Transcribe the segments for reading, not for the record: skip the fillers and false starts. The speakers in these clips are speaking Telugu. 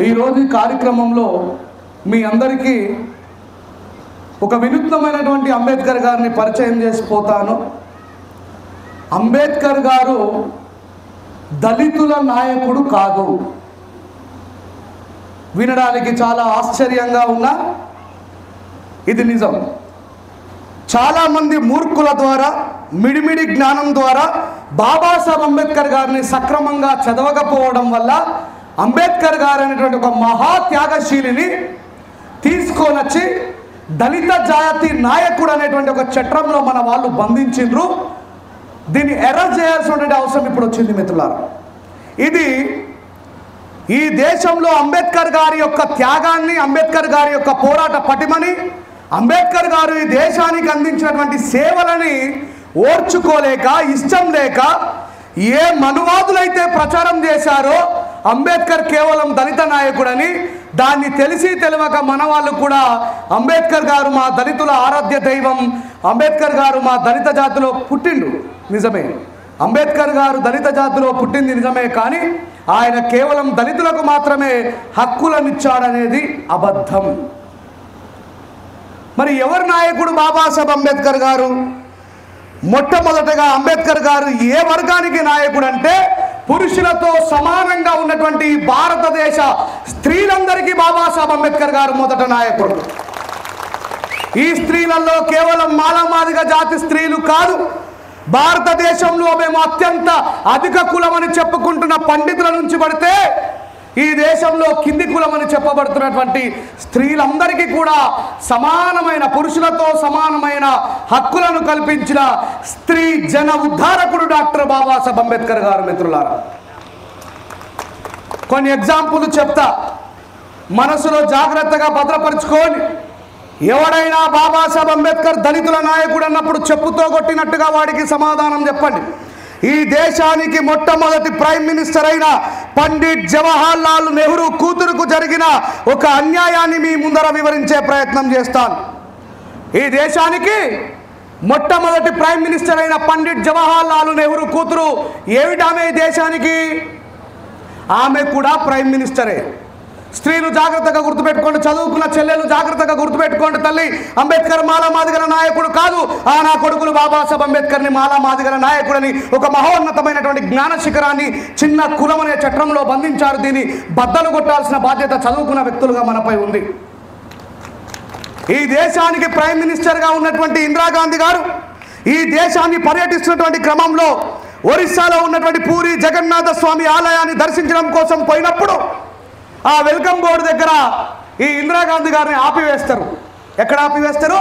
ఈరోజు ఈ కార్యక్రమంలో మీ అందరికీ ఒక వినూత్నమైనటువంటి అంబేద్కర్ గారిని పరిచయం చేసిపోతాను. అంబేద్కర్ గారు దళితుల నాయకుడు కాదు. వినడానికి చాలా ఆశ్చర్యంగా ఉన్నా ఇది నిజం. చాలామంది మూర్ఖుల ద్వారా, మిడిమిడి జ్ఞానం ద్వారా బాబాసాహెబ్ అంబేద్కర్ గారిని సక్రమంగా చదవకపోవడం వల్ల అంబేద్కర్ గారు అనేటువంటి ఒక మహా త్యాగశీలిని తీసుకొనొచ్చి దళిత జాతి నాయకుడు అనేటువంటి ఒక చట్రంలో మన వాళ్ళు బంధించిండ్రు. దీన్ని ఎర్రర్ చేయాల్సినటువంటి అవసరం ఇప్పుడు వచ్చింది మిత్రులారా. ఇది ఈ దేశంలో అంబేద్కర్ గారి యొక్క త్యాగాన్ని, అంబేద్కర్ గారి యొక్క పోరాట పటిమని, అంబేద్కర్ గారు ఈ దేశానికి అందించినటువంటి సేవలని ఓర్చుకోలేక, ఇష్టం లేక ఏ మనువాదులైతే ప్రచారం చేశారో అంబేద్కర్ కేవలం దళిత నాయకుడని, దాన్ని తెలిసి తెలియక మన వాళ్ళు కూడా అంబేద్కర్ గారు మా దళితుల ఆరాధ్య దైవం, అంబేద్కర్ గారు మా దళిత జాతిలో పుట్టిండు నిజమే, అంబేద్కర్ గారు దళిత జాతిలో పుట్టింది నిజమే, కానీ ఆయన కేవలం దళితులకు మాత్రమే హక్కులనిచ్చాడనేది అబద్ధం. మరి ఎవరు నాయకుడు బాబాసాహెబ్ అంబేద్కర్ గారు? మొట్టమొదటగా అంబేద్కర్ గారు ఏ వర్గానికి నాయకుడు అంటే పురుషులతో సమానంగా ఉన్నటువంటి భారతదేశ స్త్రీలందరికీ బాబాసాహెబ్ అంబేద్కర్ గారు మొదట నాయకుడు. ఈ స్త్రీలలో కేవలం మాలామాదిగ జాతి స్త్రీలు కాదు, భారతదేశంలో మేము అత్యంత అధిక కులమని చెప్పుకుంటున్న పండితుల నుంచి పడితే ఈ దేశంలో కింది కులమని చెప్పబడుతున్నటువంటి స్త్రీలందరికీ కూడా సమానమైన, పురుషులతో సమానమైన హక్కులను కల్పించిన స్త్రీ జన ఉద్ధారకుడు డాక్టర్ బాబాసాహెబ్ అంబేద్కర్ గారు. మిత్రులారా, కొన్ని ఎగ్జాంపుల్ చెప్తా, మనసులో జాగ్రత్తగా భద్రపరుచుకోండి. ఎవడైనా బాబాసాహెబ్ అంబేద్కర్ దళితుల నాయకుడు అన్నప్పుడు చెప్పుతో కొట్టినట్టుగా వాడికి సమాధానం చెప్పండి. ఈ దేశానికి మొట్టమొదటి ప్రైమ్ మినిస్టర్ అయిన పండిట్ జవహర్ లాల్ నెహ్రూ కూతురుకు జరిగిన ఒక అన్యాయాన్ని మీ ముందర వివరించే ప్రయత్నం చేస్తాను. ఈ దేశానికి మొట్టమొదటి ప్రైమ్ మినిస్టర్ అయిన పండిట్ జవహర్ లాల్ నెహ్రూ కూతురు ఏమిటామె? ఈ దేశానికి ఆమె కూడా ప్రైమ్ మినిస్టరే. స్త్రీలు జాగ్రత్తగా గుర్తుపెట్టుకోండి, చదువుకున్న చెల్లెలు జాగ్రత్తగా గుర్తుపెట్టుకోండి. తల్లి, అంబేద్కర్ మాలామాదిగల నాయకుడు కాదు, నా కొడుకులు బాబాసాహెబ్ అంబేద్కర్ని మాలామాదిగల నాయకుడని ఒక మహోన్నతమైనటువంటి జ్ఞాన శిఖరాన్ని చిన్న కులం అనే చట్రంలో బంధించారు. దీన్ని బద్దలు కొట్టాల్సిన బాధ్యత చదువుకున్న వ్యక్తులుగా మనపై ఉంది. ఈ దేశానికి ప్రైమ్ మినిస్టర్గా ఉన్నటువంటి ఇందిరాగాంధీ గారు ఈ దేశాన్ని పర్యటిస్తున్నటువంటి క్రమంలో ఒరిస్సాలో ఉన్నటువంటి పూరి జగన్నాథ స్వామి ఆలయాన్ని దర్శించడం కోసం పోయినప్పుడు ఆ వెల్కమ్ బోర్డు దగ్గర ఈ ఇందిరాగాంధీ గారిని ఆపివేస్తారు. ఎక్కడ ఆపివేస్తారు?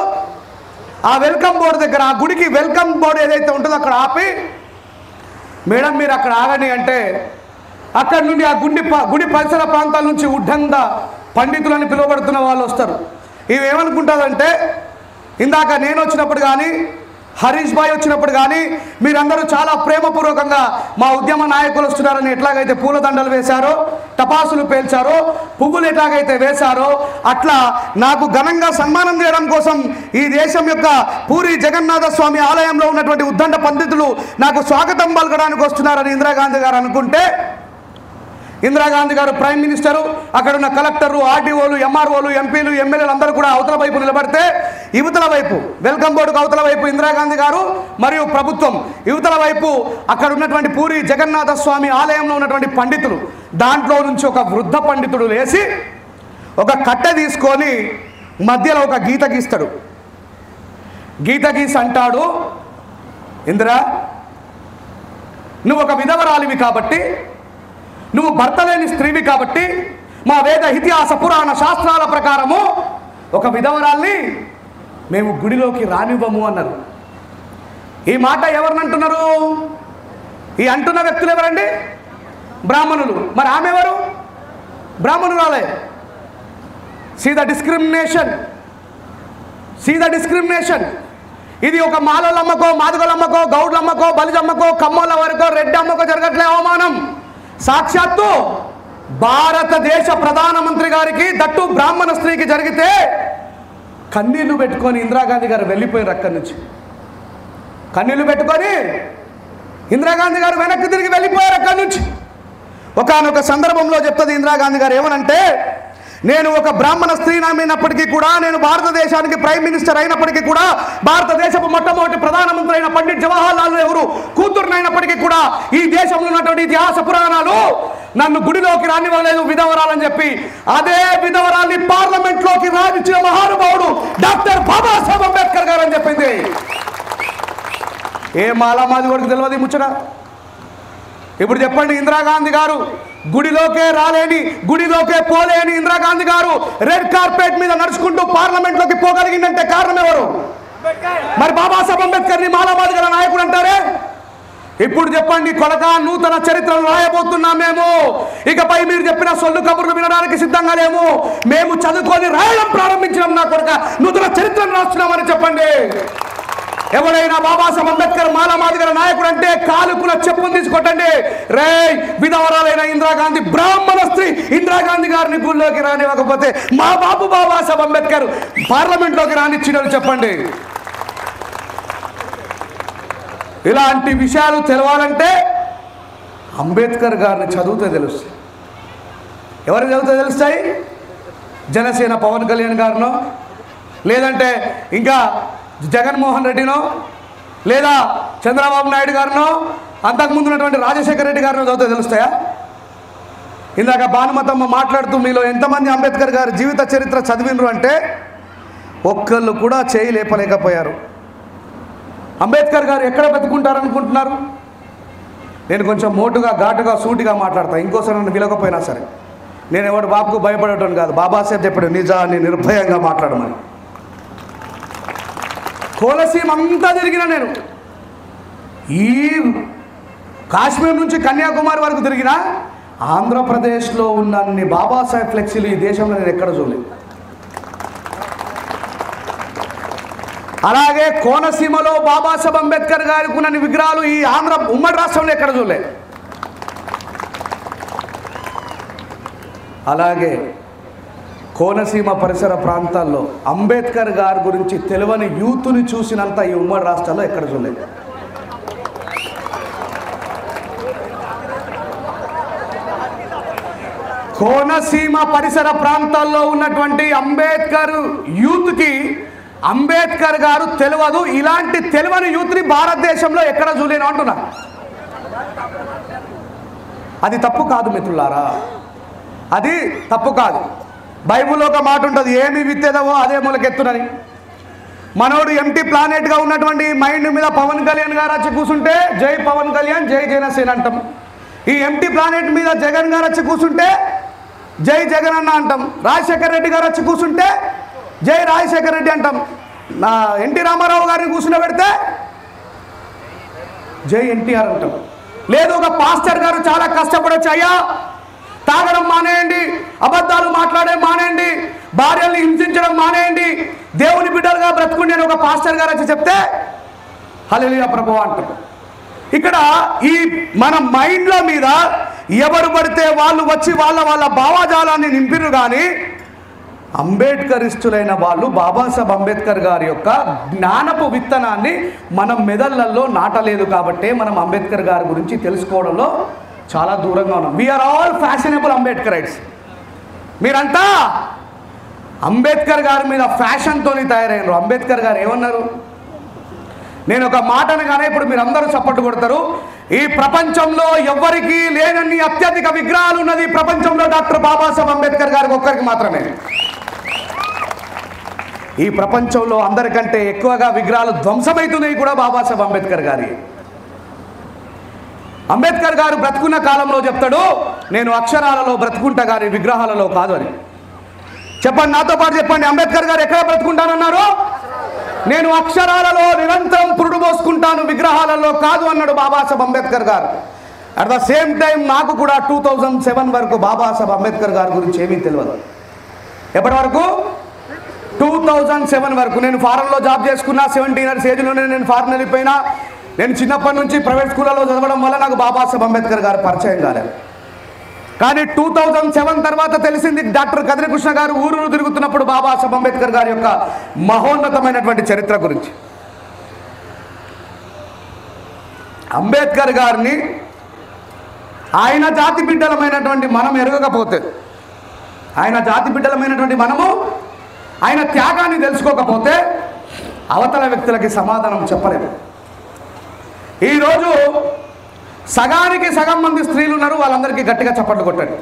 ఆ వెల్కమ్ బోర్డు దగ్గర. ఆ గుడికి వెల్కమ్ బోర్డు ఏదైతే ఉంటుందో అక్కడ ఆపి, మేడం మీరు అక్కడ ఆగండి అంటే అక్కడి నుండి ఆ గుడి పరిసర ప్రాంతాల నుంచి ఉడ్డంద పండితులని పిలువబడుతున్న వాళ్ళు వస్తారు. ఇవి ఏమనుకుంటుందంటే, ఇందాక నేను వచ్చినప్పుడు కానీ, హరీష్ భాయ్ వచ్చినప్పుడు కానీ మీరందరూ చాలా ప్రేమపూర్వకంగా మా ఉద్యమ నాయకులు వస్తున్నారని ఎట్లాగైతే పూలదండలు వేశారో, టపాసులు పేల్చారో, పువ్వులు ఎట్లాగైతే వేశారో, అట్లా నాకు ఘనంగా సన్మానం చేయడం కోసం ఈ దేశం యొక్క పూరి జగన్నాథ స్వామి ఆలయంలో ఉన్నటువంటి ఉద్దండ పండితులు నాకు స్వాగతం పలకడానికి వస్తున్నారని ఇందిరాగాంధీ గారు అనుకుంటే, ఇందిరాగాంధీ గారు ప్రైమ్ మినిస్టరు, అక్కడ ఉన్న కలెక్టర్లు, ఆర్డీఓలు, ఎంఆర్ఓలు, ఎంపీలు, ఎమ్మెల్యేలు అందరూ కూడా అవతల వైపు నిలబడితే, యువతల వైపు వెల్కమ్ బోర్డుకు అవతల వైపు ఇందిరాగాంధీ గారు మరియు ప్రభుత్వం, యువతల వైపు అక్కడ ఉన్నటువంటి పూరి జగన్నాథ స్వామి ఆలయంలో ఉన్నటువంటి పండితులు. దాంట్లో నుంచి ఒక వృద్ధ పండితుడు లేచి ఒక కట్టె తీసుకొని మధ్యలో ఒక గీత గీస్తాడు. గీత గీసి అంటాడు, ఇందిరా, నువ్వు ఒక విధవరాలివి కాబట్టి, నువ్వు భర్త లేని స్త్రీవి కాబట్టి మా వేద ఇతిహాస పురాణ శాస్త్రాల ప్రకారము ఒక విధవరాల్ని మేము గుడిలోకి రానివ్వము అన్నారు. ఈ మాట ఎవరినంటున్నారు? ఈ అంటున్న వ్యక్తులు ఎవరండి? బ్రాహ్మణులు. మరి ఆమె ఎవరు? బ్రాహ్మణురాలే. See the discrimination, see the discrimination. ఇది ఒక మాలలమ్మకో, మాదిగలమ్మకో, గౌడ్లమ్మకో, బలిజమ్మకో, కమ్మల వరకో, రెడ్డి అమ్మకో జరగట్లే అవమానం. సాక్షాత్తు భారతదేశ ప్రధానమంత్రి గారికి, దట్టు బ్రాహ్మణ స్త్రీకి జరిగితే కన్నీళ్లు పెట్టుకొని ఇందిరాగాంధీ గారు వెళ్ళిపోయారు. అక్కడి నుంచి కన్నీళ్లు పెట్టుకొని ఇందిరాగాంధీ గారు వెనక్కి తిరిగి వెళ్ళిపోయారు. అక్కడి నుంచి ఒకానొక సందర్భంలో చెప్తుంది ఇందిరాగాంధీ గారు ఏమనంటే, నేను ఒక బ్రాహ్మణ స్త్రీనమైనప్పటికీ కూడా, నేను భారతదేశానికి ప్రైమ్ మినిస్టర్ అయినప్పటికీ కూడా, భారతదేశపు మొట్టమొదటి ప్రధానమంత్రి అయిన పండిట్ జవహర్లాల్ నెహ్రూ కూతురునైనప్పటికీ కూడా, ఈ దేశంలో ఉన్నటువంటి ఇతిహాస పురాణాలు నన్ను గుడిలోకి రానివ్వలేదు విధవరాలని చెప్పి, అదే విధవరాల్ని పార్లమెంట్లోకి రానిచ్చిన మహానుభావుడు డాక్టర్ బాబాసాహెబ్ అంబేద్కర్ గారు అని చెప్పింది. ఏ మాలామాది వరకు తెలియదు ముచ్చట. ఇప్పుడు చెప్పండి, ఇందిరాగాంధీ గారు గుడిలోకే రాలేని, గుడిలోకే పోలేని ఇందిరాగాంధీ గారు రెడ్ కార్పెట్ మీద నడుచుకుంటూ పార్లమెంట్లోకి పోగలిగిందంటే కారణం ఎవరు? మరి బాబాసాహెబ్ అంబేద్కర్ని మాలామాది గల నాయకుడు అంటారే. ఇప్పుడు చెప్పండి, కొలక నూతన చరిత్రను రాయబోతున్నాం మేము. ఇకపై మీరు చెప్పిన సొల్లు కబుర్లు వినడానికి సిద్ధంగా లేము. మేము చదువుకొని రాయడం ప్రారంభించినాం. నా కొరక నూతన చరిత్రను రాస్తున్నామని చెప్పండి. ఎవరైనా బాబాసాహెబ్ అంబేద్కర్ మాలామాది గల నాయకుడు అంటే కాలుకుల చెప్పును తీసుకొట్టండి. రే విధవరాలైన ఇందిరాగాంధీ, బ్రాహ్మణ స్త్రీ ఇందిరాగాంధీ గారిని గుళ్ళోకి రానివ్వకపోతే మా బాబు బాబాసాహెబ్ అంబేద్కర్ పార్లమెంట్లోకి రానిచ్చినారు చెప్పండి. ఇలాంటి విషయాలు తెలవాలంటే అంబేద్కర్ గారిని చదివితే తెలుస్తాయి. ఎవరిని చదివితే తెలుస్తాయి? జనసేన పవన్ కళ్యాణ్ గారినో, లేదంటే ఇంకా జగన్మోహన్ రెడ్డినో, లేదా చంద్రబాబు నాయుడు గారినో, అంతకుముందు ఉన్నటువంటి రాజశేఖర రెడ్డి గారినో చదివితే తెలుస్తాయా? ఇందాక భానుమతమ్మ మాట్లాడుతూ మీలో ఎంతమంది అంబేద్కర్ గారి జీవిత చరిత్ర చదివినరు అంటే ఒక్కళ్ళు కూడా చేయి లేపలేకపోయారు. అంబేద్కర్ గారు ఎక్కడ బతుకుంటారనుకుంటున్నారు? నేను కొంచెం మోటుగా, ఘాటుగా, సూటిగా మాట్లాడతాను. ఇంకోసారి నన్ను విలకపోయినా సరే. నేను ఎవడు బాబుకు భయపడటం కాదు. బాబాసాహెబ్ చెప్పాడు నిజాన్ని నిర్భయంగా మాట్లాడమని. కోనసీమ అంతా తిరిగిన నేను, ఈ కాశ్మీర్ నుంచి కన్యాకుమారి వరకు తిరిగిన, ఆంధ్రప్రదేశ్లో ఉన్నన్ని బాబాసాహెబ్ ఫ్లెక్సీలు ఈ దేశంలో నేను ఎక్కడ చూడలేదు. అలాగే కోనసీమలో బాబాసాహెబ్ అంబేద్కర్ గారికి ఉన్న విగ్రహాలు ఈ ఉమ్మడి రాష్ట్రంలో ఎక్కడ చూడలేదు. అలాగే కోనసీమ పరిసర ప్రాంతాల్లో అంబేద్కర్ గారి గురించి తెలియని యూత్ని చూసినంత ఈ ఉమ్మడి రాష్ట్రాల్లో ఎక్కడ చూడలేదు. కోనసీమ పరిసర ప్రాంతాల్లో ఉన్నటువంటి అంబేద్కర్ యూత్కి అంబేద్కర్ గారు తెలియదు. ఇలాంటి తెలియని యూత్ని భారతదేశంలో ఎక్కడ చూడలేను అంటున్నా. అది తప్పు కాదు మిత్రులారా, అది తప్పు కాదు. బైబిల్లో ఒక మాట ఉంటుంది, ఏమి విత్తేదవో అదే మూలకెత్తునని. మనోడు ఎంటీ ప్లానెట్గా ఉన్నటువంటి మైండ్ మీద పవన్ కళ్యాణ్ గారు వచ్చి కూర్చుంటే జై పవన్ కళ్యాణ్, జై జనసేన అంటాం. ఈ ఎంటీ ప్లానెట్ మీద జగన్ గారు వచ్చి కూర్చుంటే జై జగన్ అన్న అంటాం. రాజశేఖర రెడ్డి గారు వచ్చి కూర్చుంటే జై రాజశేఖర రెడ్డి అంటాం. నా ఎన్టీ రామారావు గారిని కూర్చుని పెడితే జై ఎన్టీఆర్ అంటాం. లేదు, ఒక పాస్టర్ గారు చాలా కష్టపడొచ్చు, అయ్యా తాగడం మానేయండి, అబద్ధాలు మాట్లాడే మానేయండి, భార్యల్ని హింసించడం మానేయండి, దేవుని బిడ్డలుగా బ్రతుకుండి అని ఒక పాస్టర్ గారు వచ్చి చెప్తే హల్లెలూయా ప్రభువా అంటారు. ఇక్కడ ఈ మన మైండ్ల మీద ఎవరు పడితే వాళ్ళు వచ్చి వాళ్ళ భావజాలాన్ని నింపిరు. కానీ అంబేద్కరిస్టులైన వాళ్ళు బాబాసాహెబ్ అంబేద్కర్ గారి యొక్క జ్ఞానపు విత్తనాన్ని మన మెదళ్లలో నాటలేదు. కాబట్టే మనం అంబేద్కర్ గారి గురించి తెలుసుకోవడంలో చాలా దూరంగా ఉన్నాం. We're all fashionable Ambedkarites. మీరంతా అంబేద్కర్ గారి మీద ఫ్యాషన్తో తయారైనరు. అంబేద్కర్ గారు ఏమన్నారు? నేను ఒక మాట అనగానే ఇప్పుడు మీరు అందరూ చప్పట్లు కొడతారు. ఈ ప్రపంచంలో ఎవ్వరికీ లేనన్ని అత్యధిక విగ్రహాలు ఉన్నది ప్రపంచంలో డాక్టర్ బాబాసాహెబ్ అంబేద్కర్ గారికి ఒక్కరికి మాత్రమే. ఈ ప్రపంచంలో అందరికంటే ఎక్కువగా విగ్రహాలు ధ్వంసమవుతున్నాయి కూడా బాబాసాహెబ్ అంబేద్కర్ గారి. అంబేద్కర్ గారు బ్రతుకున్న కాలంలో చెప్తాడు, నేను అక్షరాలలో బ్రతుకుంటా గారి విగ్రహాలలో కాదు అని. చెప్పండి, నాతో పాటు చెప్పండి. అంబేద్కర్ గారు ఎక్కడ బ్రతుకుంటానన్నారు? నేను అక్షరాలలో నిరంతరం పురుడు పోసుకుంటాను, విగ్రహాలలో కాదు అన్నాడు బాబాసాహెబ్ అంబేద్కర్ గారు. అట్ ద సేమ్ టైం నాకు కూడా 2007 వరకు బాబాసాహెబ్ అంబేద్కర్ గారి గురించి ఏమీ తెలియదు. ఎప్పటి వరకు? 2007 వరకు. నేను ఫారెన్లో జాబ్ చేసుకున్నా. 17 years ఏజ్లోనే నేను ఫారెన్ వెళ్ళిపోయినా. నేను చిన్నప్పటి నుంచి ప్రైవేట్ స్కూళ్ళలో చదవడం వల్ల నాకు బాబాసాహెబ్ అంబేద్కర్ గారు పరిచయం కాలేదు. కానీ 2007 తర్వాత తెలిసింది, డాక్టర్ కదిరికృష్ణ గారు ఊరూరు తిరుగుతున్నప్పుడు బాబాసాహెబ్ అంబేద్కర్ గారి యొక్క మహోన్నతమైనటువంటి చరిత్ర గురించి. అంబేద్కర్ గారిని ఆయన జాతి బిడ్డలమైనటువంటి మనం ఎరగకపోతే, ఆయన జాతి బిడ్డలమైనటువంటి మనము ఆయన త్యాగాన్ని తెలుసుకోకపోతే అవతల వ్యక్తులకి సమాధానం చెప్పలేము. ఈరోజు సగానికి సగం మంది స్త్రీలు ఉన్నారు, వాళ్ళందరికీ గట్టిగా చప్పట్లు కొట్టండి.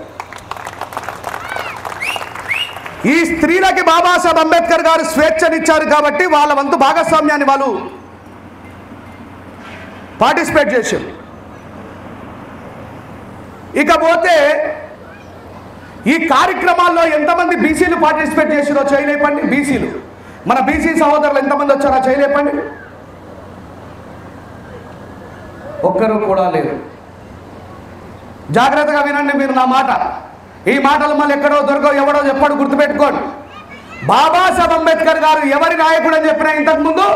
ఈ స్త్రీలకి బాబాసాహెబ్ అంబేద్కర్ గారు స్వేచ్ఛనిచ్చారు కాబట్టి వాళ్ళ వంతు భాగస్వామ్యాన్ని వాళ్ళు పార్టిసిపేట్ చేశారు. ఇకపోతే ఈ కార్యక్రమాల్లో ఎంతమంది బీసీలు పార్టిసిపేట్ చేసిరో చేయలేపండి. బీసీలు, మన బీసీ సహోదరులు ఎంతమంది వచ్చారో చేయలేపండి. ఒక్కరు కూడా లేరు. జాగ్రత్తగా వినండి మీరు నా మాట. ఈ మాటలు మళ్ళీ ఎక్కడో దొరకవు, ఎవడో చెప్పాడు, గుర్తుపెట్టుకోండి. బాబాసాహెబ్ అంబేద్కర్ గారు ఎవరి నాయకుడు అని చెప్పినా, ఇంతకుముందు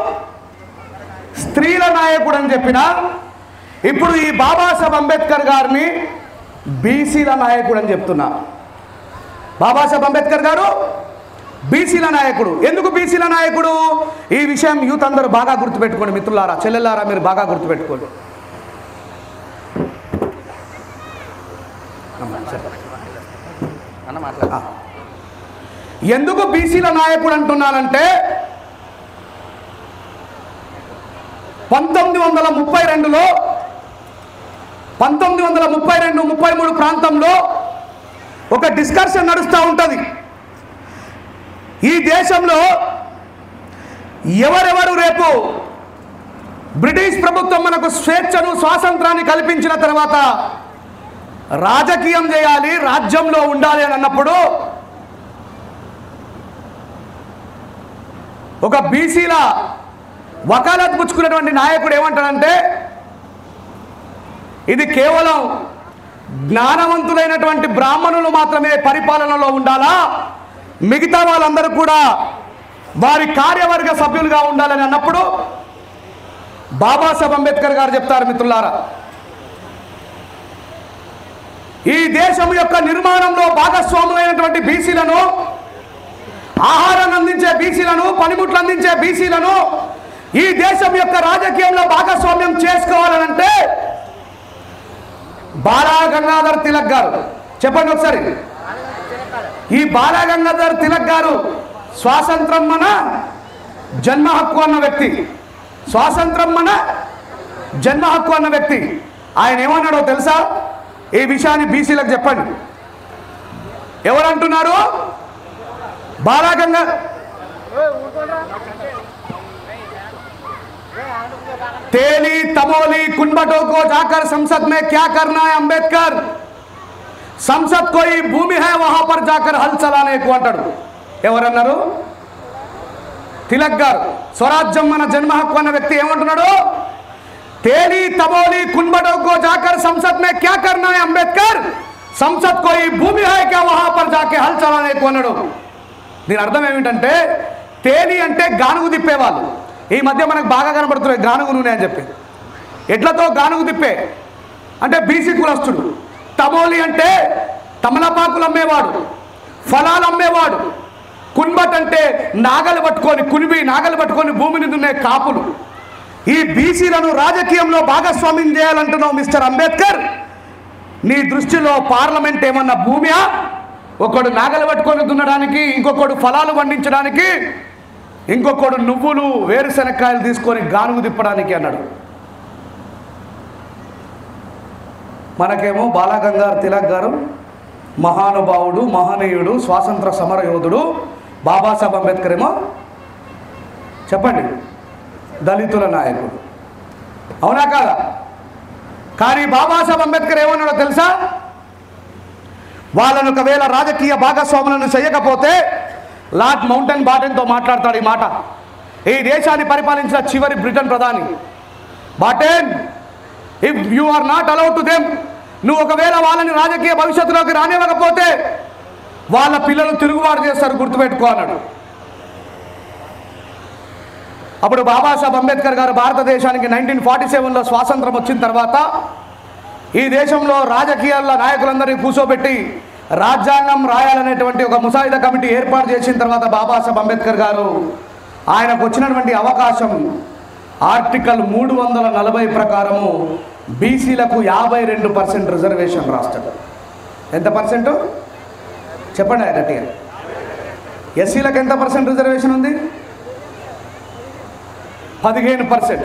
స్త్రీల నాయకుడు అని చెప్పినా, ఇప్పుడు ఈ బాబాసాహెబ్ అంబేద్కర్ గారిని బీసీల నాయకుడు అని చెప్తున్నా. బాబాసాహెబ్ అంబేద్కర్ గారు బీసీల నాయకుడు. ఎందుకు బీసీల నాయకుడు? ఈ విషయం యూత్ అందరూ బాగా గుర్తుపెట్టుకోండి. మిత్రులారా, చెల్లెలారా, మీరు బాగా గుర్తుపెట్టుకోండి. ఎందుకు బీసీల నాయకుడు అంటున్నానంటే 1932లో 1932-33 ప్రాంతంలో ఒక డిస్కషన్ నడుస్తూ ఉంటుంది. ఈ దేశంలో ఎవరెవరు రేపు బ్రిటిష్ ప్రభుత్వం మనకు స్వేచ్ఛను స్వాతంత్రాన్ని కల్పించిన తర్వాత రాజకీయం చేయాలి, రాజ్యంలో ఉండాలి అని అన్నప్పుడు ఒక బీసీల వకాలత్ పుచ్చుకున్నటువంటి నాయకుడు ఏమంటాడంటే, ఇది కేవలం జ్ఞానవంతులైనటువంటి బ్రాహ్మణులు మాత్రమే పరిపాలనలో ఉండాలా, మిగతా వాళ్ళందరూ కూడా వారి కార్యవర్గ సభ్యులుగా ఉండాలని అన్నప్పుడు బాబాసాహెబ్ అంబేద్కర్ గారు చెప్తారు, మిత్రులారా, ఈ దేశం యొక్క నిర్మాణంలో భాగస్వాములైనటువంటి బీసీలను, ఆహారాన్ని అందించే బీసీలను, పనిముట్లు అందించే బీసీలను ఈ దేశం యొక్క రాజకీయంలో భాగస్వామ్యం చేసుకోవాలనంటే బాలా గంగాధర్ తిలక్ గారు, చెప్పండి ఒకసారి, ఈ బాలా గంగాధర్ తిలక్ గారు స్వాతంత్రం మన జన్మ హక్కు అన్న వ్యక్తి, స్వాతంత్రం మన జన్మ హక్కు అన్న వ్యక్తి. ఆయన ఏమన్నాడో తెలుసా? ఈ విషయాన్ని బీసీలకు చెప్పండి. ఎవరంటున్నారు? బాలా గంగా तेली तमोली कुंबटों को जाकर संसद में क्या करना है अंबेडकर, संसद कोई भूमि है वहां पर जाकर हल चलाने को अंटाడు. ఎవరన్నారు? తిలక్ గారు. స్వరాజ్యం మన జన్మ హక్కు అన్న వ్యక్తి ఏమంటున్నాడు? तेली तमोली कुंबटों को जाकर संसद में क्या करना है अंबेडकर, संसद कोई भूमि है क्या वहां पर जाके हल चलाने को అన్నాడు. దీని అర్థం ఏమిటంటే, తేలి అంటే గానుగు తిప్పేవాళ్ళు. ఈ మధ్య మనకు బాగా కనబడుతున్నాయి గానుగు నూనె అని చెప్పి. ఎట్లతో గానుగు తిప్పే అంటే బీసీ కులస్తుడు. తమోలి అంటే తమలపాకులు అమ్మేవాడు, ఫలాలు అమ్మేవాడు. కున్బట్ అంటే నాగలు పట్టుకొని, కునిబి నాగలు పట్టుకొని భూమిని దున్నే కాపులు. ఈ బీసీలను రాజకీయంలో భాగస్వామ్యం చేయాలంటున్నావు మిస్టర్ అంబేద్కర్. నీ దృష్టిలో పార్లమెంట్ ఏమన్నా భూమియా? ఒకడు నాగలు పట్టుకొని దున్నడానికి, ఇంకొకడు ఫలాలు పండించడానికి, ఇంకొకడు నువ్వులు వేరుశనక్కాయలు తీసుకొని గానుగు తిప్పడానికి అన్నాడు. మనకేమో బాలా గంగాధర్ తిలక్ గారు మహానుభావుడు, మహనీయుడు, స్వాతంత్ర సమర యోధుడు. బాబాసాహెబ్ అంబేద్కర్ ఏమో చెప్పండి దళితుల నాయకుడు. అవునా కాదా? కానీ బాబాసాహెబ్ అంబేద్కర్ ఏమన్నాడో తెలుసా? వాళ్ళను ఒకవేళ రాజకీయ భాగస్వాములను చేయకపోతే లార్డ్ మౌంటైన్ బాటెన్తో మాట్లాడతాడు ఈ మాట. ఈ దేశాన్ని పరిపాలించిన చివరి బ్రిటన్ ప్రధాని Batten, if you are not allowed to them, నువ్వు ఒకవేళ వాళ్ళని రాజకీయ భవిష్యత్తులోకి రానివ్వకపోతే వాళ్ళ పిల్లలు తిరుగుబాటు చేస్తారు, గుర్తుపెట్టుకో అన్నాడు. అప్పుడు బాబాసాహెబ్ అంబేద్కర్ గారు భారతదేశానికి 1947లో స్వాతంత్రం వచ్చిన తర్వాత ఈ దేశంలో రాజకీయాల నాయకులందరినీ కూర్చోబెట్టి రాజ్యాంగం రాయాలనేటువంటి ఒక ముసాయిదా కమిటీ ఏర్పాటు చేసిన తర్వాత బాబాసాహెబ్ అంబేద్కర్ గారు ఆయనకు వచ్చినటువంటి అవకాశం ఆర్టికల్ 340 ప్రకారము బీసీలకు 52% రిజర్వేషన్ రాస్తాడు. ఎంత పర్సెంట్ చెప్పండి గట్టిగా. ఎస్సీలకు ఎంత పర్సెంట్ రిజర్వేషన్ ఉంది? 15%.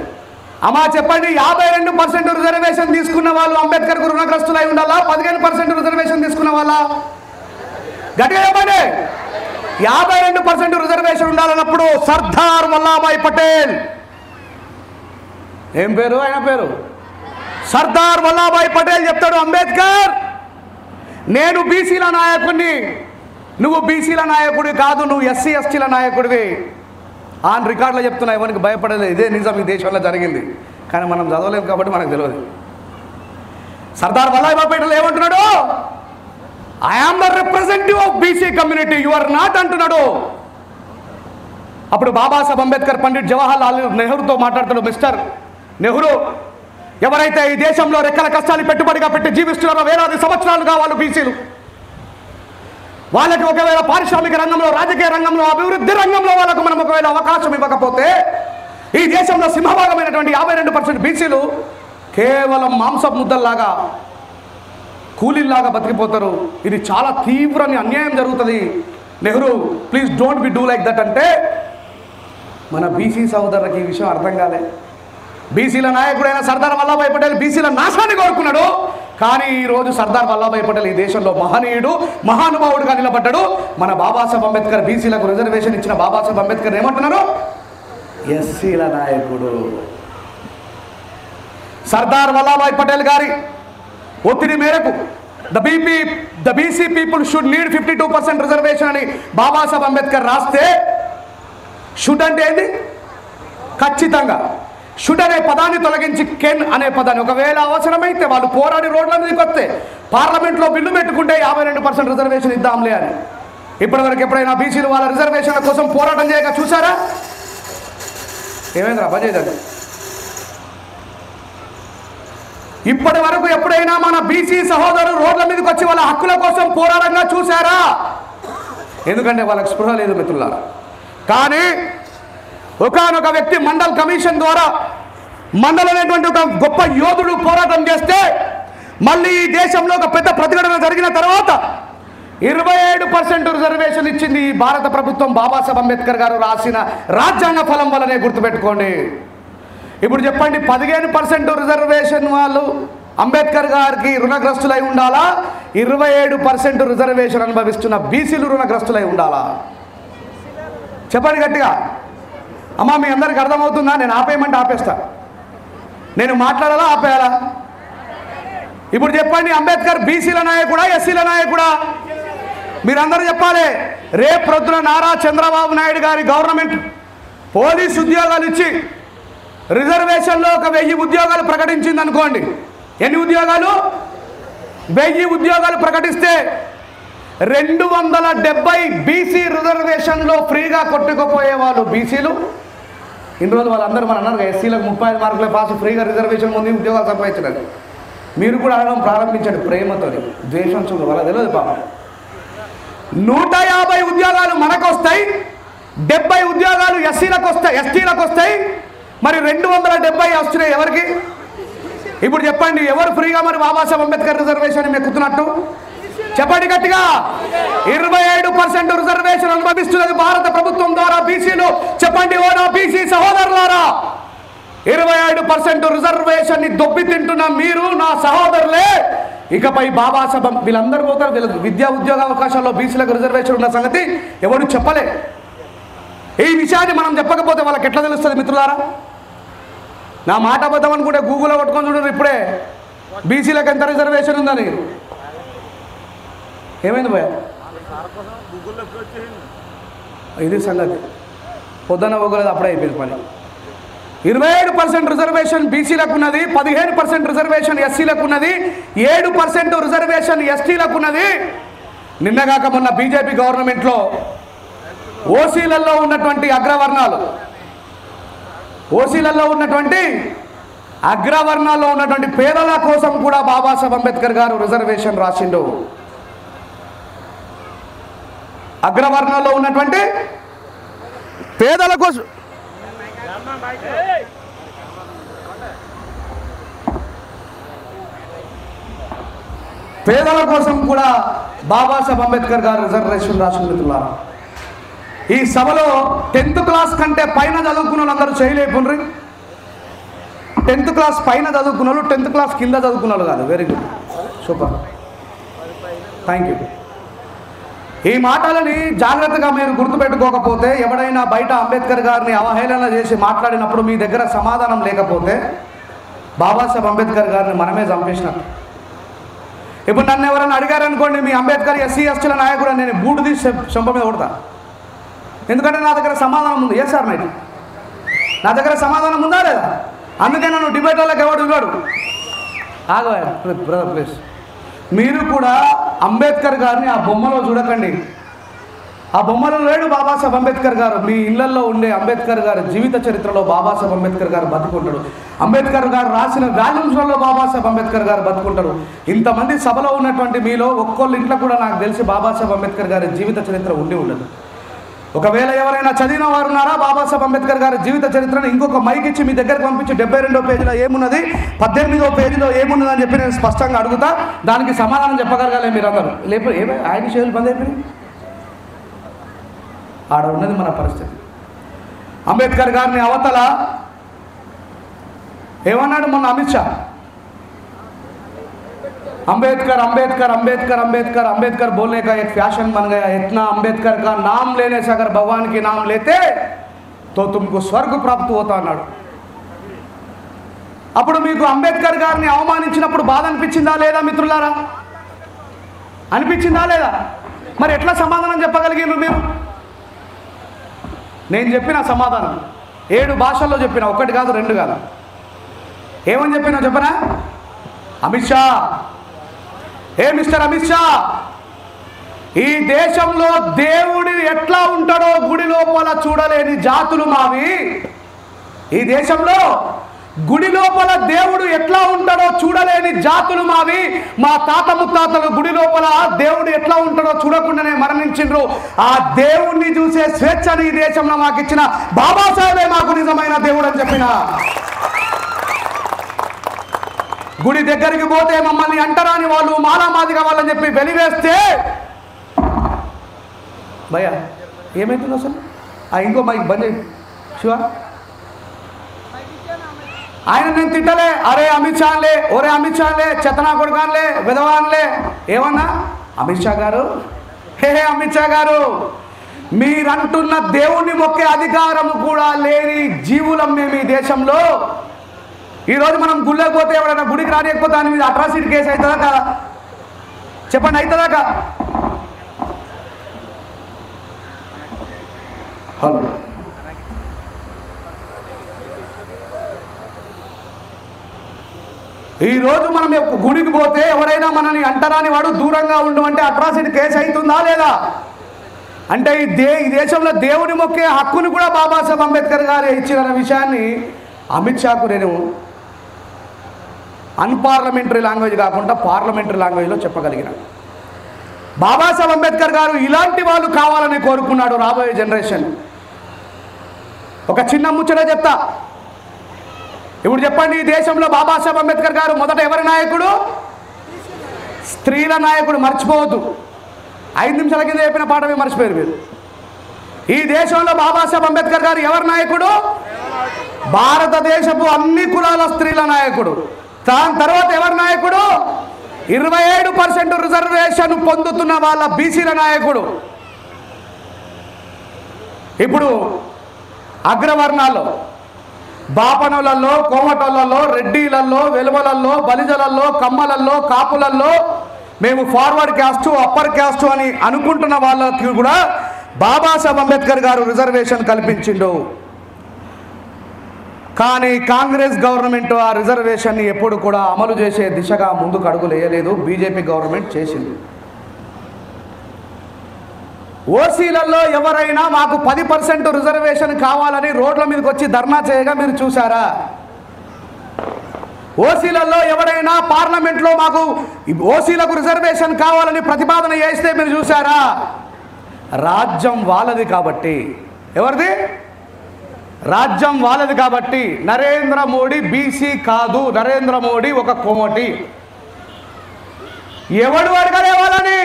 అమ్మా చెప్పండి, 52% రిజర్వేషన్ తీసుకున్న వాళ్ళు అంబేద్కర్కు రుణగ్రస్తులై ఉండాలా? 15% రిజర్వేషన్ తీసుకున్న వాళ్ళ? గట్టిగా చెప్పండి. 52% రిజర్వేషన్ ఉండాలన్నప్పుడు సర్దార్ వల్లభాయ్ పటేల్, ఏం పేరు ఆయన పేరు? సర్దార్ వల్లభాయ్ పటేల్ చెప్తాడు, అంబేద్కర్ నేను బీసీల నాయకుడిని, నువ్వు బీసీల నాయకుడి కాదు, నువ్వు ఎస్సీ ఎస్టీల నాయకుడివి. ఆన్ రికార్డులో చెప్తున్నా, ఎవరికి భయపడలేదు. ఇదే నిజం, ఈ దేశంలో జరిగింది. కానీ మనం చదవలేము కాబట్టి మనకు తెలియదు. సర్దార్ వల్లభాయ్ పటేల్ ఏమంటున్నాడు? I am the representative of BC community, you are not అంటున్నాడు. అప్పుడు బాబాసాహెబ్ అంబేద్కర్ పండిట్ జవహర్లాల్ నెహ్రూతో మాట్లాడుతాడు, మిస్టర్ నెహ్రూ, ఎవరైతే ఈ దేశంలో రెక్కల కష్టాలు పెట్టుబడిగా పెట్టి జీవిస్తున్నారో వేలాది సంవత్సరాలుగా వాళ్ళు బీసీలు, వాళ్ళకి ఒకవేళ పారిశ్రామిక రంగంలో, రాజకీయ రంగంలో, అభివృద్ధి రంగంలో వాళ్ళకు మనం ఒకవేళ అవకాశం ఇవ్వకపోతే ఈ దేశంలో సింహభాగమైనటువంటి 52% బీసీలు కేవలం మాంసపు ముద్దల్లాగా, కూలీల్లాగా బతికిపోతారు. ఇది చాలా తీవ్రమైన అన్యాయం జరుగుతుంది. Nehru please don't be do like that అంటే మన బీసీ సోదరులకి ఈ విషయం అర్థం కాలే. బీసీల నాయకుడైన సర్దార్ వల్లభాయ్ పటేల్ బీసీల నాశాన్ని కోరుకున్నాడు. కానీ ఈరోజు సర్దార్ వల్లభాయ్ పటేల్ ఈ దేశంలో మహనీయుడు, మహానుభావుడుగా నిలబడ్డాడు. మన బాబాసాహెబ్ అంబేద్కర్ బీసీలకు రిజర్వేషన్ ఇచ్చిన బాబాసాహెబ్ అంబేద్కర్ ఏమంటున్నారు? ఎస్సీల నాయకుడు. సర్దార్ వల్లభాయ్ పటేల్ గారి ఒత్తిడి మేరకు the BC people should need 52% reservation అని బాబాసాహెబ్ అంబేద్కర్ రాస్తే, షుడ్ అంటే ఏంది? ఖచ్చితంగా. షుడ్ అనే పదాన్ని తొలగించి కెన్ అనే పదాన్ని, ఒకవేళ అవసరమైతే వాళ్ళు పోరాడి రోడ్ల మీదకి వస్తే పార్లమెంట్లో బిల్లు పెట్టుకుంటే 52% రిజర్వేషన్ ఇద్దాంలే అని. ఇప్పటివరకు ఎప్పుడైనా బీసీలు వాళ్ళ రిజర్వేషన్ల కోసం పోరాటం చేయక చూసారా? ఏమైందిరా పనిచేయదండి. ఇప్పటి వరకు ఎప్పుడైనా మన బీసీ సహోదరులు రోడ్ల మీదకి వచ్చి వాళ్ళ హక్కుల కోసం పోరాటంగా చూసారా? ఎందుకంటే వాళ్ళకి స్పృహ లేదు మిత్రులారా. కానీ ఒకానొక వ్యక్తి మండల్ కమిషన్ ద్వారా, మండల్ అనేటువంటి ఒక గొప్ప యోధుడు పోరాటం చేస్తే, మళ్ళీ ఈ దేశంలో ఒక పెద్ద ప్రతిఘటన జరిగిన తర్వాత 27% రిజర్వేషన్ ఇచ్చింది ఈ భారత ప్రభుత్వం. బాబాసాహెబ్ అంబేద్కర్ గారు రాసిన రాజ్యాంగ ఫలం వల్లనే, గుర్తుపెట్టుకోండి. ఇప్పుడు చెప్పండి, 15% రిజర్వేషన్ వాళ్ళు అంబేద్కర్ గారికి రుణగ్రస్తులై ఉండాలా? 27% రిజర్వేషన్ అనుభవిస్తున్న బీసీలు రుణగ్రస్తులై ఉండాలా? చెప్పండి గట్టిగా. అమ్మా మీ అందరికి అర్థమవుతుందా? నేను ఆపేయమంటే ఆపేస్తా. నేను మాట్లాడాలా ఆపేయాలా? ఇప్పుడు చెప్పండి, అంబేద్కర్ బీసీల నాయకుడా ఎస్సీల నాయకుడా? మీరందరూ చెప్పాలి. రేపు ప్రొద్దున నారా చంద్రబాబు నాయుడు గారి గవర్నమెంట్ పోలీసు ఉద్యోగాలు ఇచ్చి రిజర్వేషన్లో ఒక 1000 ఉద్యోగాలు ప్రకటించింది అనుకోండి. ఎన్ని ఉద్యోగాలు? 1000 ఉద్యోగాలు ప్రకటిస్తే 270 బీసీ రిజర్వేషన్లో ఫ్రీగా కొట్టుకుపోయే వాళ్ళు బీసీలు. ఇన్ని రోజులు వాళ్ళందరూ మన అన్నారు, ఎస్సీలకు 35 మార్కులే పాస్, ఫ్రీగా రిజర్వేషన్ ఉంది, ఉద్యోగాలు సంపాదించలేదు. మీరు కూడా అడగడం ప్రారంభించండి ప్రేమతో, ద్వేషం చూడు, వాళ్ళ తెలియదు పాపం. 150 ఉద్యోగాలు మనకు వస్తాయి, 70 ఉద్యోగాలు ఎస్సీలకు వస్తాయి, ఎస్టీలకు వస్తాయి. మరి 270 వస్తున్నాయి ఎవరికి? ఇప్పుడు చెప్పండి, ఎవరు ఫ్రీగా మరి బాబాసాహెబ్ అంబేద్కర్ రిజర్వేషన్ మెక్కుతున్నట్టు? చెప్పండి గట్టిగా. 27% రిజర్వేషన్ అనుభవిస్తున్నది భారత ప్రభుత్వం ద్వారా బీసీలు. చెప్పండి ఓ నా బీసీ సహోదరులారా, 27% రిజర్వేషన్ ని దొబ్బి తింటున్న మీరు నా సహోదరులే. ఇకపై బాబాసాహెబ్ వీళ్ళందరూ పోతారు. వీళ్ళకి విద్యా ఉద్యోగ అవకాశాల్లో బీసీలకు రిజర్వేషన్ ఉన్న సంగతి ఎవరు చెప్పలే. ఈ విషయాన్ని మనం చెప్పకపోతే వాళ్ళకి ఎట్లా తెలుస్తుంది మిత్రులారా? నా మాట అబద్ధం అనుకుంటే గూగుల్లో పట్టుకొని చూడరు ఇప్పుడే బీసీలకు ఎంత రిజర్వేషన్ ఉందని. ఏమైంది భయ? ఇది సంగతి. పొద్దున్న పోగలేదు, అప్పుడే అయిపోయింది పని. 27% రిజర్వేషన్ బీసీలకు ఉన్నది, 15% రిజర్వేషన్ ఎస్సీలకు ఉన్నది, 7% రిజర్వేషన్ ఎస్టీలకు ఉన్నది. నిన్నగాక మొన్న బీజేపీ గవర్నమెంట్లో ఓసీలలో ఉన్నటువంటి అగ్రవర్ణాలు, ఓసీలలో ఉన్నటువంటి అగ్రవర్ణాల్లో ఉన్నటువంటి పేదల కోసం కూడా బాబాసాహెబ్ అంబేద్కర్ గారు రిజర్వేషన్ రాసిండు. అగ్రవర్ణాల్లో ఉన్నటువంటి పేదల కోసం పేదల కోసం కూడా బాబాసాహెబ్ అంబేద్కర్ గారు రిజర్వేషన్ రాసిన మిత్రులారా. ఈ సభలో 10th క్లాస్ కంటే పైన చదువుకున్న వాళ్ళందరూ చేయలేపుండ్రి. 10th క్లాస్ పైన చదువుకున్న వాళ్ళు, 10th క్లాస్ కింద చదువుకున్న వాళ్ళు కాదు. Very good, super, thank you. ఈ మాటలని జాగ్రత్తగా మీరు గుర్తుపెట్టుకోకపోతే, ఎవడైనా బయట అంబేద్కర్ గారిని అవహేళన చేసి మాట్లాడినప్పుడు మీ దగ్గర సమాధానం లేకపోతే బాబాసాహెబ్ అంబేద్కర్ గారిని మనమే చంపేసినట్టు. ఇప్పుడు నన్ను ఎవరైనా అడిగారనుకోండి, మీ అంబేద్కర్ ఎస్సీ ఎస్టీల నాయకుడు, నేను బూటు తీసి చెంప మీద కొడతా. ఎందుకంటే నా దగ్గర సమాధానం ఉంది. ఏ సార్ నైట్ నా దగ్గర సమాధానం ఉందా లేదా? అందుకే నన్ను డిబేట్ వాళ్ళకి ఎవడు ఇవ్వడు. ఆగవా బ్రదర్ ప్లీజ్. మీరు కూడా అంబేద్కర్ గారిని ఆ బొమ్మలో చూడకండి. ఆ బొమ్మలో లేడు బాబాసాహెబ్ అంబేద్కర్ గారు. మీ ఇళ్లలో ఉండే అంబేద్కర్ గారి జీవిత చరిత్రలో బాబాసాహెబ్ అంబేద్కర్ గారు బతుకుంటాడు. అంబేద్కర్ గారు రాసిన వాల్యూమ్స్లలో బాబాసాహెబ్ అంబేద్కర్ గారు బతుకుంటారు. ఇంతమంది సభలో ఉన్నటువంటి మీలో ఒక్కొక్క ఇంట్లో కూడా నాకు తెలిసి బాబాసాహెబ్ అంబేద్కర్ గారి జీవిత చరిత్ర ఉండి ఉండదు. ఒకవేళ ఎవరైనా చదివిన వారు ఉన్నారా బాబాసాహెబ్ అంబేద్కర్ గారి జీవిత చరిత్రను ఇంకొక మైక్ ఇచ్చి మీ దగ్గరకు పంపించి 72వ పేజీలో ఏమున్నది, 18వ పేజీలో ఏమున్నది అని చెప్పి నేను స్పష్టంగా అడుగుతా. దానికి సమాధానం చెప్పగలగాలి మీరందరూ. లేకపోతే ఏమై ఆయన చేతులు బంద్ అయిపోయి ఆడ ఉన్నది మన పరిస్థితి. అంబేద్కర్ గారిని అవతల ఏమన్నాడు మొన్న అమిత్ షా? अंबेडकर अंबेडकर अंबेडकर अंबेडकर अंबेडकर बोलने का एक फैशन बन गया. इतना अंबेडकर का नाम लेने से अगर भगवान के नाम लेते तो तुमको स्वर्ग प्राप्त होता అన్నాడు. అప్పుడు మీకు అంబేద్కర్ గారిని అవమానించినప్పుడు బాధ అనిపించిందా లేదా మిత్రులారా? అనిపించిందా లేదా? మరి ఎట్లా సమాధానం చెప్పగలిగినారు మీరు? నేను చెప్పిన సమాధానం 7 భాషల్లో చెప్పిన, ఒకటి కాదు రెండు కాదు. ఏమని చెప్పినా చెప్పనా? అమిత్ షా, ఏ మిస్టర్ అమిత్ షా, ఈ దేశంలో దేవుడు ఎట్లా ఉంటాడో గుడి లోపల చూడలేని జాతులు మావి. ఈ దేశంలో గుడి లోపల దేవుడు ఎట్లా ఉంటాడో చూడలేని జాతులు మావి. మా తాత ముత్తాతలు గుడి లోపల దేవుడు ఎట్లా ఉంటాడో చూడకుండానే మరణించిండ్రు. ఆ దేవుణ్ణి చూసే స్వేచ్ఛని ఈ దేశంలో మాకు ఇచ్చిన బాబాసాహెబే మాకు నిజమైన దేవుడు అని చెప్పిన. గుడి దగ్గరికి పోతే మమ్మల్ని అంటరాని వాళ్ళు, మాలామాదిగా వాళ్ళని చెప్పి వెలివేస్తే భయ్యా ఏమైతుందో అసలు? ఇంకో మైక్ బంద్ చేయి శివ. ఆయన నేను తిట్టలే, అరే అమిత్ షాలే, ఒరే అమిత్ షాలే, చెత్తనా కొడుకాన్లే, విధవాన్లే ఏమన్నా. అమిత్ షా గారు, హే అమిత్ షా గారు, మీరంటున్న దేవుణ్ణి మొక్కే అధికారం కూడా లేని జీవులం మేము ఈ దేశంలో. ఈరోజు మనం గుళ్ళకి పోతే ఎవరైనా గుడికి రానియకపోతే దాని మీద అట్రాసిటీ కేసు అవుతుందా కదా? చెప్పండి, అవుతుందా కా? హలో, ఈరోజు మనం గుడికి పోతే ఎవరైనా మనల్ని అంటరాని వాడు దూరంగా ఉండమంటే అట్రాసిటీ కేసు అవుతుందా లేదా? అంటే ఈ దేశంలో దేవుని మొక్కే హక్కుని కూడా బాబాసాహెబ్ అంబేద్కర్ గారు ఇచ్చిన విషయాన్ని అమిత్ షాకు నేను అన్పార్లమెంటరీ లాంగ్వేజ్ కాకుండా పార్లమెంటరీ లాంగ్వేజ్లో చెప్పగలిగిన. బాబాసాహెబ్ అంబేద్కర్ గారు ఇలాంటి వాళ్ళు కావాలని కోరుకున్నాడు రాబోయే జనరేషన్. ఒక చిన్న ముచ్చట చెప్తా. ఇప్పుడు చెప్పండి, ఈ దేశంలో బాబాసాహెబ్ అంబేద్కర్ గారు మొదట ఎవరి నాయకుడు? స్త్రీల నాయకుడు. మర్చిపోవద్దు. 5 నిమిషాల కింద చెప్పిన పాఠమే మర్చిపోయారు మీరు. ఈ దేశంలో బాబాసాహెబ్ అంబేద్కర్ గారు ఎవరి నాయకుడు? భారతదేశపు అన్ని కులాల స్త్రీల నాయకుడు. దాని తర్వాత ఎవరి నాయకుడు? 27% రిజర్వేషన్ పొందుతున్న వాళ్ళ బీసీల నాయకుడు. ఇప్పుడు అగ్రవర్ణాల్లో, బాపనులలో, కోమటోళ్లలో, రెడ్డిలలో, వెలువలలో, బలిజలలో, కమ్మలల్లో, కాపులల్లో మేము ఫార్వర్డ్ క్యాస్ట్, అప్పర్ క్యాస్ట్ అని అనుకుంటున్న వాళ్ళకి కూడా బాబాసాహెబ్ అంబేద్కర్ గారు రిజర్వేషన్ కల్పించిండు. కానీ కాంగ్రెస్ గవర్నమెంట్ ఆ రిజర్వేషన్ని ఎప్పుడు కూడా అమలు చేసే దిశగా ముందుకు అడుగులు వేయలేదు. బీజేపీ గవర్నమెంట్ చేసింది. ఓసీలలో ఎవరైనా మాకు 10% రిజర్వేషన్ కావాలని రోడ్ల మీదకి వచ్చి ధర్నా చేయగా మీరు చూసారా? ఓసీలలో ఎవరైనా పార్లమెంట్లో మాకు ఓసీలకు రిజర్వేషన్ కావాలని ప్రతిపాదన చేస్తే మీరు చూసారా? రాజ్యం వాళ్ళది కాబట్టి. ఎవరిది? రాజ్యం వాళ్ళది కాబట్టి. నరేంద్ర మోడీ బీసీ కాదు, నరేంద్ర మోడీ ఒక కోమటి. ఎవడు అడగలే వాళ్ళని.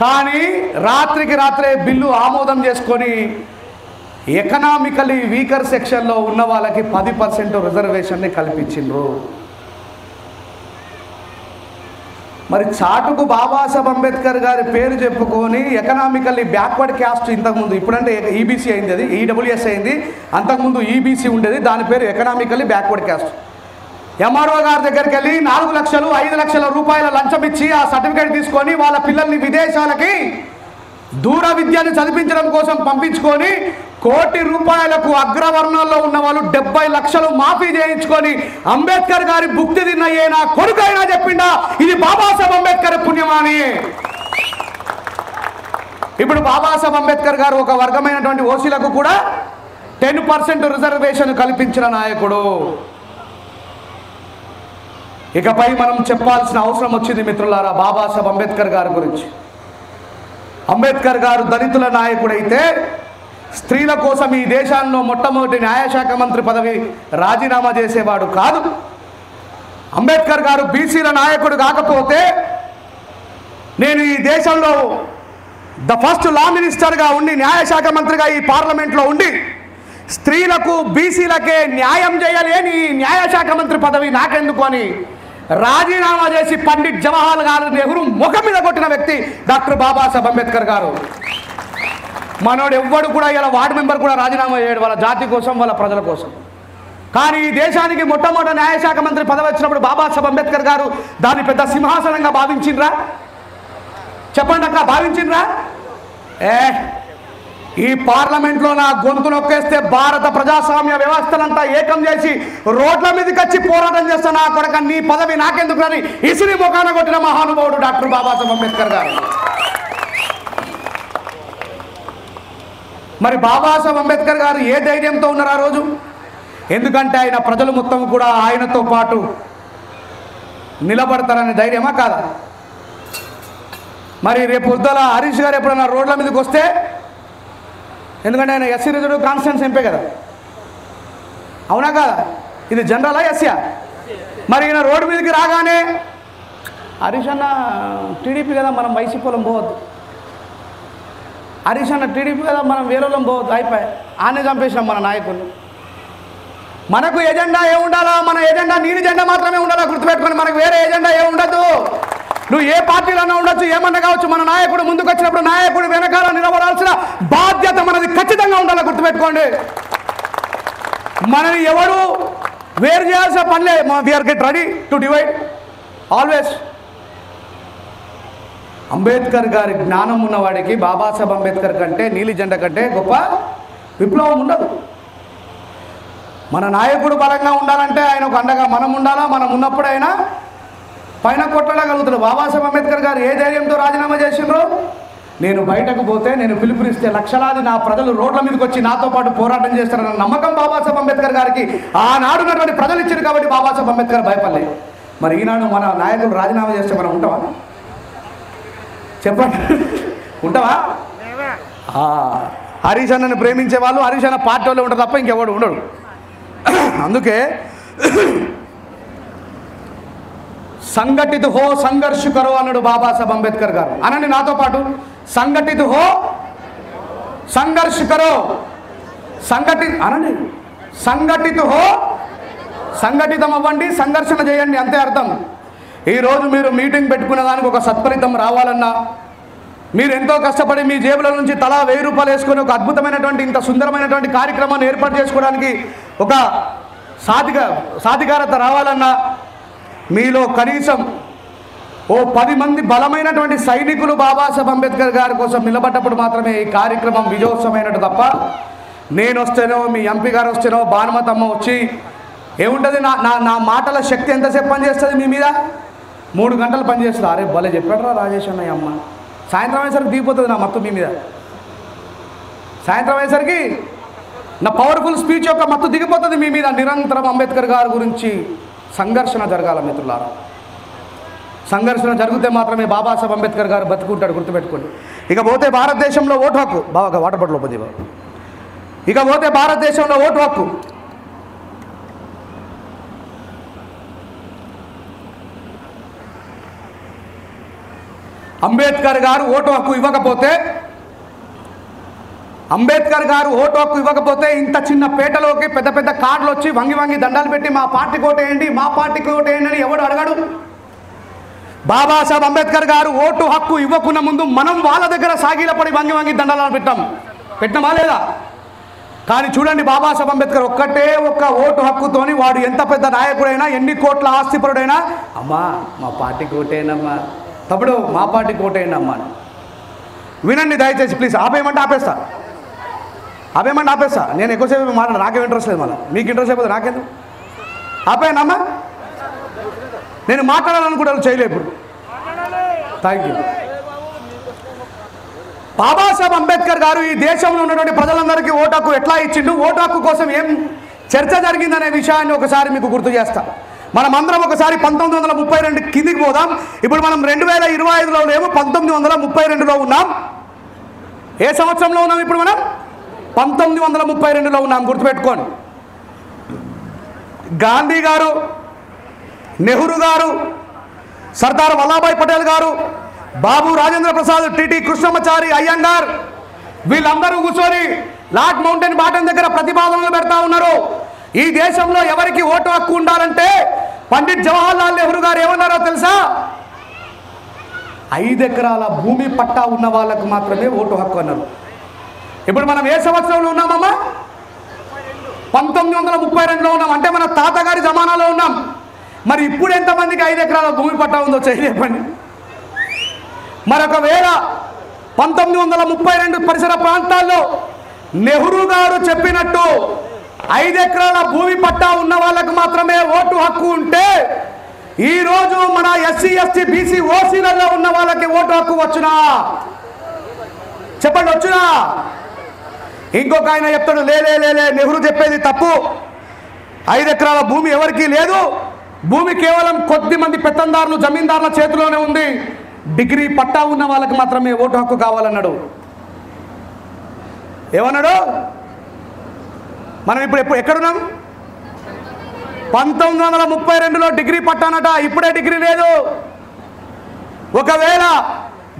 కానీ రాత్రికి రాత్రే బిల్లు ఆమోదం చేసుకొని ఎకనామికలీ వీకర్ సెక్షన్లో ఉన్న వాళ్ళకి 10% రిజర్వేషన్ని కల్పించిండ్రు. మరి చాటుకు బాబాసాహెబ్ అంబేద్కర్ గారి పేరు చెప్పుకొని ఎకనామికల్లీ బ్యాక్వర్డ్ క్యాస్ట్ ఇంతకుముందు, ఇప్పుడంటే ఈబీసీ అయింది, అది ఈడబ్ల్యూఎస్ అయింది, అంతకుముందు ఈబీసీ ఉండేది, దాని పేరు ఎకనామికల్లీ బ్యాక్వర్డ్ క్యాస్ట్. ఎంఆర్ఓ గారి దగ్గరికి వెళ్ళి 4 లక్షలు 5 లక్షల రూపాయల లంచం ఇచ్చి ఆ సర్టిఫికేట్ తీసుకొని వాళ్ళ పిల్లల్ని విదేశాలకి దూర విద్యను చదివించడం కోసం పంపించుకొని 1 కోటి రూపాయలకు అగ్రవర్ణాల్లో ఉన్న వాళ్ళు 70 లక్షలు మాఫీ చేయించుకొని అంబేద్కర్ గారి భుక్తి తిన్నయ్యే నా కొడుకైనా చెప్పిండా ఇది బాబాసాహెబ్ అంబేద్కర్ పుణ్యమాని. ఇప్పుడు బాబాసాహెబ్ అంబేద్కర్ గారు ఒక వర్గమైనటువంటి ఓసీలకు కూడా 10% రిజర్వేషన్ కల్పించిన నాయకుడు. ఇకపై మనం చెప్పాల్సిన అవసరం వచ్చింది మిత్రులారా బాబాసాహెబ్ అంబేద్కర్ గారి గురించి. అంబేద్కర్ గారు దళితుల నాయకుడైతే స్త్రీల కోసం ఈ దేశంలో మొట్టమొదటి న్యాయశాఖ మంత్రి పదవి రాజీనామా చేసేవాడు కాదు. అంబేద్కర్ గారు బీసీల నాయకుడు కాకపోతే నేను ఈ దేశంలో ద ఫస్ట్ లా మినిస్టర్గా ఉండి న్యాయశాఖ మంత్రిగా ఈ పార్లమెంట్లో ఉండి స్త్రీలకు బీసీలకే న్యాయం చేయలేని న్యాయశాఖ మంత్రి పదవి నాకెందుకు అని రాజీనామా చేసి పండిట్ జవహర్లాల్ నెహ్రూ ముఖం మీద కొట్టిన వ్యక్తి డాక్టర్ బాబాసాహెబ్ అంబేద్కర్ గారు. మనోడు ఎవ్వడు కూడా ఇలా వార్డు మెంబర్ కూడా రాజీనామా చేయడు వాళ్ళ జాతి కోసం, వాళ్ళ ప్రజల కోసం. కానీ ఈ దేశానికి మొట్టమొదటి న్యాయశాఖ మంత్రి పదవి వచ్చినప్పుడు బాబాసాహెబ్ అంబేద్కర్ గారు దాన్ని పెద్ద సింహాసనంగా భావించిండ్రా? చెప్పండి అక్క, భావించిండ్రా? ఈ పార్లమెంట్లో నా గొంతు నొక్కేస్తే భారత ప్రజాస్వామ్య వ్యవస్థనంతా ఏకం చేసి రోడ్ల మీదకి వచ్చి పోరాటం చేస్తా నా కొడక, నీ పదవి నాకెందుకు అని ఇసిరి ముఖాన కొట్టిన మహానుభావుడు డాక్టర్ బాబాసాహెబ్ అంబేద్కర్ గారు. మరి బాబాసాహెబ్ అంబేద్కర్ గారు ఏ ధైర్యంతో ఉన్నారు ఆ రోజు? ఎందుకంటే ఆయన ప్రజలు మొత్తం కూడా ఆయనతో పాటు నిలబడతారనే ధైర్యమా కాదా? మరి రేపు పొద్దుల హరీష్ గారు ఎప్పుడన్నా రోడ్ల మీదకి వస్తే, ఎందుకంటే ఆయన ఎస్సీ రిజర్వ్ కాన్స్టిట్యూన్సీ ఎంపీ కదా, అవునా కాదా? ఇది జనరలా ఎస్సీయా? మరి ఈయన రోడ్డు మీదకి రాగానే హరీష్ అన్న టీడీపీ కదా మనం వైసీపీలం పోవద్దు, హరీష్ అన్న టీడీపీ కదా మనం వేరేలం పోవద్దు, అయిపోయి ఆనే చంపేసినాం మన నాయకులు. మనకు ఎజెండా ఏముండాలా? మన ఎజెండా నీలి జెండా మాత్రమే ఉండాలా, గుర్తుపెట్టుకొని. మనకు వేరే ఎజెండా ఏముండదు. నువ్వు ఏ పార్టీలోనే ఉండొచ్చు, ఏమన్నా కావచ్చు, మన నాయకుడు ముందుకు వచ్చినప్పుడు నాయకుడు వెనకాల నిలబడాల్సిన బాధ్యత మనది ఖచ్చితంగా ఉండాలి, గుర్తుపెట్టుకోండి. మనని ఎవరు వేరు చేయాల్సిన పనిలే. We're get ready to divide always. Ambedkar గారి జ్ఞానం ఉన్నవాడికి బాబాసాహెబ్ అంబేద్కర్ కంటే నీలి జెండా కంటే గొప్ప విప్లవం ఉండదు. మన నాయకుడు బలంగా ఉండాలంటే ఆయనకు అండగా మనం ఉండాలా. మనం ఉన్నప్పుడు ఆయన పైన కొట్టడగలుగుతాడు. బాబాసాహెబ్ అంబేద్కర్ గారు ఏ ధైర్యంతో రాజీనామా చేసిండ్రు? నేను బయటకు పోతే, నేను పిలుపునిస్తే లక్షలాది నా ప్రజలు రోడ్ల మీదకి వచ్చి నాతో పాటు పోరాటం చేస్తారన్న నమ్మకం బాబాసాహెబ్ అంబేద్కర్ గారికి ఆనాడు ఉన్నటువంటి ప్రజలు ఇచ్చారు కాబట్టి బాబాసాహెబ్ అంబేద్కర్ భయపడలేదు. మరి ఈనాడు మన నాయకులు రాజీనామా చేస్తే మనం ఉంటావా? చెప్పండి, ఉంటావా? హరీష్ అన్నని ప్రేమించే వాళ్ళు హరీష్ అన్న పార్టీ వాళ్ళు ఉంటారు తప్ప ఇంకెవడు ఉండడు. అందుకే సంఘటిత హో సంఘర్ష కరో అన్నాడు బాబాసాహెబ్ అంబేద్కర్ గారు. అనండి నాతో పాటు, సంఘటిత హో సంఘర్ష కరో. అనండి, సంఘటిత హో సంఘటితం అవ్వండి, సంఘర్షణ చేయండి, అంతే అర్థం. ఈరోజు మీరు మీటింగ్ పెట్టుకునే దానికి ఒక సత్ఫలితం రావాలన్నా, మీరు ఎంతో కష్టపడి మీ జేబుల నుంచి తలా 1000 రూపాయలు వేసుకొని ఒక అద్భుతమైనటువంటి ఇంత సుందరమైనటువంటి కార్యక్రమాన్ని ఏర్పాటు చేసుకోవడానికి ఒక సాధికారత రావాలన్నా మీలో కనీసం ఓ 10 మంది బలమైనటువంటి సైనికులు బాబాసాహెబ్ అంబేద్కర్ గారి కోసం నిలబడ్డప్పుడు మాత్రమే ఈ కార్యక్రమం విజయోత్సవమైనట్టు తప్ప నేను వస్తేనో, మీ ఎంపీ గారు వస్తేనో, భానుమతమ్మ వచ్చి ఏముంటుంది, నా మాటల శక్తి ఎంతసేపు పనిచేస్తుంది మీ మీద? 3 గంటలు పనిచేస్తుంది. అరే భలే చెప్పాడరా రాజేష్ అన్నయ్య అమ్మ. సాయంత్రం అయ్యేసరికి దిగిపోతుంది నా మత్తు మీ మీద. సాయంత్రం అయ్యేసరికి నా పవర్ఫుల్ స్పీచ్ యొక్క మత్తు దిగిపోతుంది మీ మీద. నిరంతరం అంబేద్కర్ గారి గురించి సంఘర్షణ జరగాల మిత్రులారా. సంఘర్షణ జరిగితే మాత్రమే బాబాసాహెబ్ అంబేద్కర్ గారు బతుకుంటాడు, గుర్తుపెట్టుకోండి. ఇక పోతే భారతదేశంలో ఓటు హక్కు. బాగా వాటర్ బాటిల్ లోపది. ఇక పోతే భారతదేశంలో ఓటు హక్కు. అంబేద్కర్ గారు ఓటు హక్కు ఇవ్వకపోతే ఇంత చిన్న పేటలోకి పెద్ద పెద్ద కార్డులు వచ్చి వంగి దండాలు పెట్టి మా పార్టీకి ఓటేయండి అని ఎవడు అడగడు. బాబాసాహెబ్ అంబేద్కర్ గారు ఓటు హక్కు ఇవ్వకున్న ముందు మనం వాళ్ళ దగ్గర సాగిలపడి వంగి దండాలను పెట్టామా లేదా? కానీ చూడండి, బాబాసాహెబ్ అంబేద్కర్ ఒక్క ఓటు హక్కుతోని వాడు ఎంత పెద్ద నాయకుడైనా, ఎన్ని కోట్ల ఆస్తిపరుడైనా, అమ్మా మా పార్టీకి ఓటేనమ్మా, తప్పుడు మా పార్టీకి ఓటేయండి అమ్మా. వినండి దయచేసి ప్లీజ్. ఆపేయమంటే ఆపేస్తా. నేను ఎక్కువసేపు మాట్లాడు, నాకేం ఇంట్రెస్ట్ లేదు. మళ్ళీ మీకు ఇంట్రెస్ట్ అయిపోతుంది, నాకేందు. ఆపేయండి. నేను మాట్లాడాలనుకుంటాను, చేయలే ఇప్పుడు. Thank you. బాబాసాహెబ్ అంబేద్కర్ గారు ఈ దేశంలో ఉన్నటువంటి ప్రజలందరికీ ఓటు హక్కు ఎట్లా ఇచ్చిండు, ఓటు హక్కు కోసం ఏం చర్చ జరిగిందనే విషయాన్ని ఒకసారి మీకు గుర్తు చేస్తా. మనమందరం ఒకసారి 1932 కిందికి పోదాం. ఇప్పుడు మనం 2025లో లేము, 1932లో ఉన్నాం. ఏ సంవత్సరంలో ఉన్నాం ఇప్పుడు మనం? 1932లో ఉన్నాం. గుర్తుపెట్టుకోండి. గాంధీ గారు, నెహ్రూ గారు, సర్దార్ వల్లభాయ్ పటేల్ గారు, బాబు రాజేంద్ర ప్రసాద్, టిటి కృష్ణమాచారి అయ్యంగార్, వీళ్ళందరూ కూర్చొని లార్డ్ మౌంటైన్ బాటన్ దగ్గర ప్రతిపాదనలు పెడతా ఉన్నారు. ఈ దేశంలో ఎవరికి ఓటు హక్కు ఉండాలంటే పండిట్ జవహర్లాల్ నెహ్రూ గారు ఏమన్నారో తెలుసా? 5 ఎకరాల భూమి పట్టా ఉన్న వాళ్ళకు మాత్రమే ఓటు హక్కు అన్నారు. ఇప్పుడు మనం ఏ సంవత్సరంలో ఉన్నామమ్మా? 1932లో ఉన్నాం. అంటే మన తాతగారి జమానాలో ఉన్నాం. మరి ఇప్పుడు ఎంతమందికి 5 ఎకరాల భూమి పట్టా ఉందో చెప్పండి. మరొకవేళ 1932 పరిసర ప్రాంతాల్లో నెహ్రూ గారు చెప్పినట్టు 5 ఎకరాల భూమి పట్టా ఉన్న వాళ్ళకు మాత్రమే ఓటు హక్కు ఉంటే, ఈరోజు మన ఎస్సీ ఎస్టీ బీసీ ఓసీలలో ఉన్న వాళ్ళకి ఓటు హక్కు వచ్చునా? చెప్పండి, వచ్చునా? ఇంకొక ఆయన చెప్తాడు, లే నెహ్రూ చెప్పేది తప్పు, 5 ఎకరాల భూమి ఎవరికీ లేదు, భూమి కేవలం కొద్ది మంది పెత్తందారులు జమీందారుల చేతిలోనే ఉంది, డిగ్రీ పట్టా ఉన్న వాళ్ళకి మాత్రమే ఓటు హక్కు కావాలన్నాడు. ఏమన్నాడు? మనం ఇప్పుడు ఎక్కడున్నాం? 1932లో డిగ్రీ పట్టానట, ఇప్పుడే డిగ్రీ లేదు. ఒకవేళ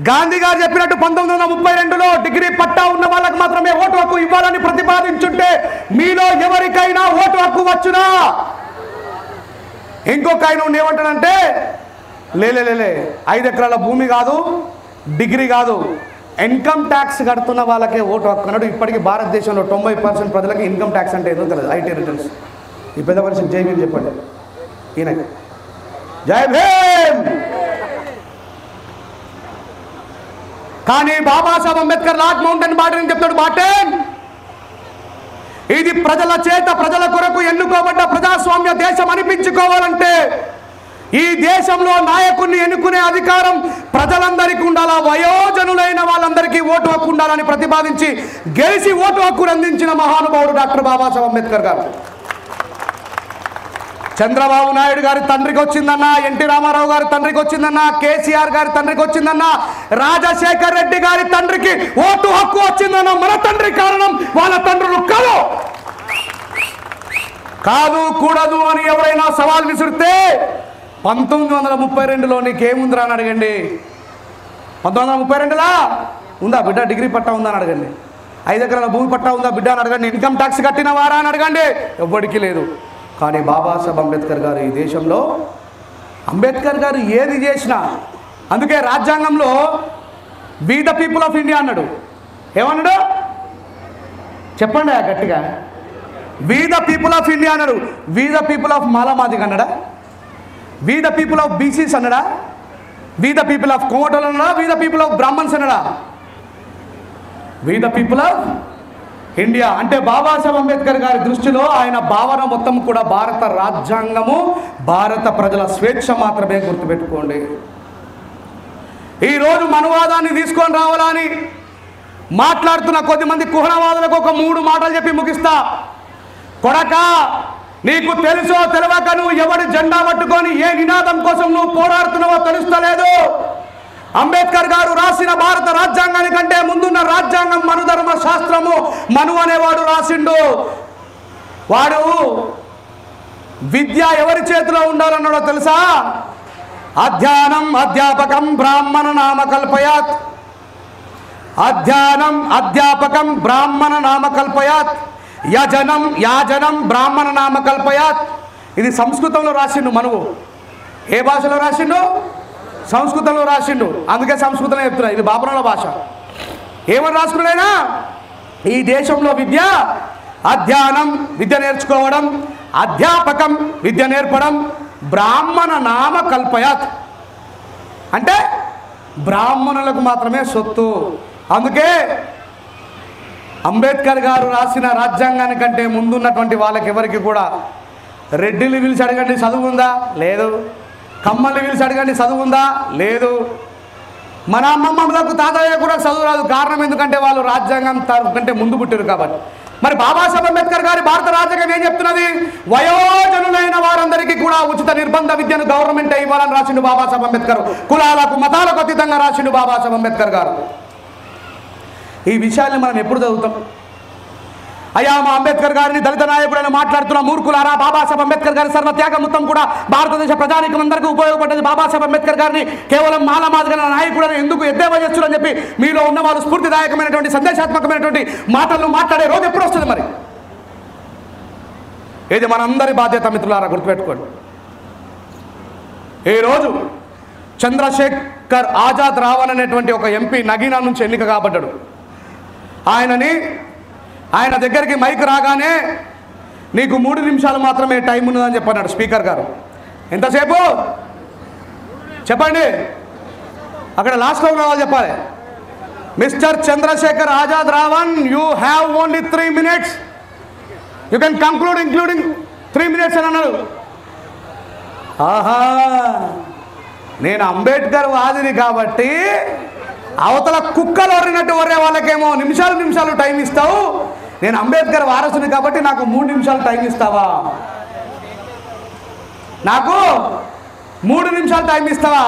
గాంధీ గారు చెప్పినట్టు 1932లో డిగ్రీ పట్టా ఉన్న వాళ్ళకి మాత్రమే ఓటు హక్కు ఇవ్వాలని ప్రతిపాదించుంటే మీలో ఎవరికైనా ఓటు హక్కు వచ్చునా? ఇంకొక ఆయన ఏమంటాడంటే, లే 5 ఎకరాల భూమి కాదు, డిగ్రీ కాదు, ఇన్కమ్ ట్యాక్స్ కడుతున్న వాళ్ళకే ఓటు హక్కు అన్నాడు. ఇప్పటికీ భారతదేశంలో 90% ప్రజలకి ఇన్కమ్ ట్యాక్స్ అంటే ఏదో తెలియదు, ఐటీ రిటర్న్స్. ఈ పెద్ద మనిషికి జై భీమ్ చెప్పండి. ఈయన జై భీమ్. కానీ బాబాసాహెబ్ అంబేద్కర్ లార్డ్ మౌంటైన్ బాటన్ చెప్తాడు, బాటన్ ఇది ప్రజల చేత ప్రజల కొరకు ఎన్నుకోబడ్డ ప్రజాస్వామ్య దేశం అనిపించుకోవాలంటే ఈ దేశంలో నాయకుడిని ఎన్నుకునే అధికారం ప్రజలందరికీ ఉండాలా, వయోజనులైన వాళ్ళందరికీ ఓటు హక్కు ఉండాలని ప్రతిపాదించి గెలిచి ఓటు హక్కును అందించిన మహానుభావుడు డాక్టర్ బాబాసాహెబ్ అంబేద్కర్ గారు. చంద్రబాబు నాయుడు గారి తండ్రికి వచ్చిందన్న, ఎన్టీ రామారావు గారి తండ్రికి వచ్చిందన్న, కేసీఆర్ గారి తండ్రికి వచ్చిందన్న, రాజశేఖర్ రెడ్డి గారి తండ్రికి ఓటు హక్కు వచ్చిందన్న. మన తండ్రి కారణం వాళ్ళ తండ్రులు కాదు కూడదు అని ఎవరైనా సవాల్ విసిరితే 1932లో నీకేముందిరా అని అడగండి. 1932లా ఉందా బిడ్డ డిగ్రీ పట్టా ఉందా అని అడగండి. 5 ఎకరాల భూమి పట్టా ఉందా బిడ్డ అని అడగండి. ఇన్కమ్ ట్యాక్స్ కట్టిన వారా అని అడగండి. ఎవ్వడికి లేదు. కానీ బాబాసాహెబ్ అంబేద్కర్ గారు ఈ దేశంలో, అంబేద్కర్ గారు ఏది చేసినా, అందుకే రాజ్యాంగంలో we the people of India అన్నాడు. ఏమన్నాడు చెప్పండి గట్టిగా? We the people of India అన్నాడు. వి ద పీపుల్ ఆఫ్ మాలామాదిగ అన్నాడా? We the people of BCs అన్నాడా? వి ద పీపుల్ ఆఫ్ కోమటోలు అన్నాడా? We the people of Brahmins అన్నాడా? We the people of India. అంటే బాబాసాహెబ్ అంబేద్కర్ గారి దృష్టిలో ఆయన భావన మొత్తం కూడా భారత రాజ్యాంగము, భారత ప్రజల స్వేచ్ఛ మాత్రమే. గుర్తుపెట్టుకోండి. ఈరోజు మనువాదాన్ని తీసుకొని రావాలని మాట్లాడుతున్న కొద్దిమంది కుహనవాదులకు ఒక 3 మాటలు చెప్పి ముగిస్తా. కొడక, నీకు తెలుసో తెలియక నువ్వు ఎవడి జెండా పట్టుకొని ఏ నినాదం కోసం నువ్వు పోరాడుతున్నావో తెలుస్తలేదు. అంబేద్కర్ గారు రాసిన భారత రాజ్యాంగానికంటే ముందున్న రాజ్యాంగం మనుధర్మ శాస్త్రము మను అనేవాడు రాసిండు. వాడు విద్య ఎవరి చేతిలో ఉండాలన్నాడో తెలుసా? అధ్యానం అధ్యాపకం బ్రాహ్మణ నామ కల్పయాత్. అధ్యానం అధ్యాపకం బ్రాహ్మణ నామ కల్పయాత్. యజనం యాజనం బ్రాహ్మణ నామ కల్పయాత్. ఇది సంస్కృతంలో రాసిండు మనువు. ఏ భాషలో రాసిండు? సంస్కృతంలో రాసిండు. అందుకే సంస్కృతంలో చెప్తున్నా, ఇది బాబురాల భాష. ఏమని రాసుకున్నాయినా? ఈ దేశంలో విద్య అధ్యానం విద్య నేర్చుకోవడం, అధ్యాపకం విద్య నేర్పడం, బ్రాహ్మణ నామ కల్పయాత్ అంటే బ్రాహ్మణులకు మాత్రమే సొత్తు. అందుకే అంబేద్కర్ గారు రాసిన రాజ్యాంగానికంటే ముందున్నటువంటి వాళ్ళకి ఎవరికి కూడా రెడ్డిని పిలిచి అడగండి చదువు ఉందా? లేదు. కమ్మల్ని పిలిచి అడగండి చదువు ఉందా? లేదు. మన అమ్మమ్మలకు తాతయ్య కూడా చదువు రాదు. కారణం ఎందుకంటే వాళ్ళు రాజ్యాంగం కంటే ముందు పుట్టారు కాబట్టి. మరి బాబాసాహెబ్ అంబేద్కర్ గారి భారత రాజ్యాంగం ఏం చెప్తున్నది? వయోజనులైన వారందరికీ కూడా ఉచిత నిర్బంధ విద్యను గవర్నమెంట్ ఇవ్వాలని రాసిండు బాబాసాహెబ్ అంబేద్కర్. కులాలకు మతాలకు అతీతంగా రాసిండు బాబాసాహెబ్ అంబేద్కర్ గారు. ఈ విషయాన్ని మనం ఎప్పుడు చదువుతాం? అయ్యా మా అంబేద్కర్ గారిని దళిత నాయకుడని మాట్లాడుతున్న మూర్ఖులారా, బాబాసాహెబ్ అంబేద్కర్ గారి సర్వత్యాగం మొత్తం కూడా భారతదేశ ప్రజానీకం అందరికీ ఉపయోగపడ్డది. బాబాసాహెబ్ అంబేద్కర్ గారిని కేవలం మాలమాదిగల నాయకుడని ఎందుకు ఎద్దేవా చేస్తున్నారని చెప్పి మీలో ఉన్న వాళ్ళు స్ఫూర్తిదాయకమైనటువంటి సందేశాత్మకమైనటువంటి మాటలు మాట్లాడే రోజు ఎప్పుడు వస్తుంది? మరి ఇది మనందరి బాధ్యత మిత్రులారా, గుర్తుపెట్టుకోండి. ఈరోజు చంద్రశేఖర్ ఆజాద్ రావణ్ అనేటువంటి ఒక ఎంపీ నగీనా నుంచి ఎన్నిక కాబడ్డాడు. ఆయన దగ్గరికి మైక్ రాగానే నీకు 3 నిమిషాలు మాత్రమే టైం ఉన్నదని చెప్పన్నాడు స్పీకర్ గారు. ఎంతసేపు చెప్పండి? అక్కడ లాస్ట్లో ఉన్న వాళ్ళు చెప్పాలి. Mister Chandrashekhar Azad Ravan, you have only 3 minutes. You can conclude including 3 minutes అని అన్నాడు. ఆహా, నేను అంబేద్కర్ వాదిని కాబట్టి అవతల కుక్కలు ఒరినట్టు ఒరే వాళ్ళకేమో నిమిషాలు టైం ఇస్తావు, నేను అంబేద్కర్ వారసుని కాబట్టి నాకు 3 నిమిషాలు టైం ఇస్తావా? నాకు 3 నిమిషాలు టైం ఇస్తావా?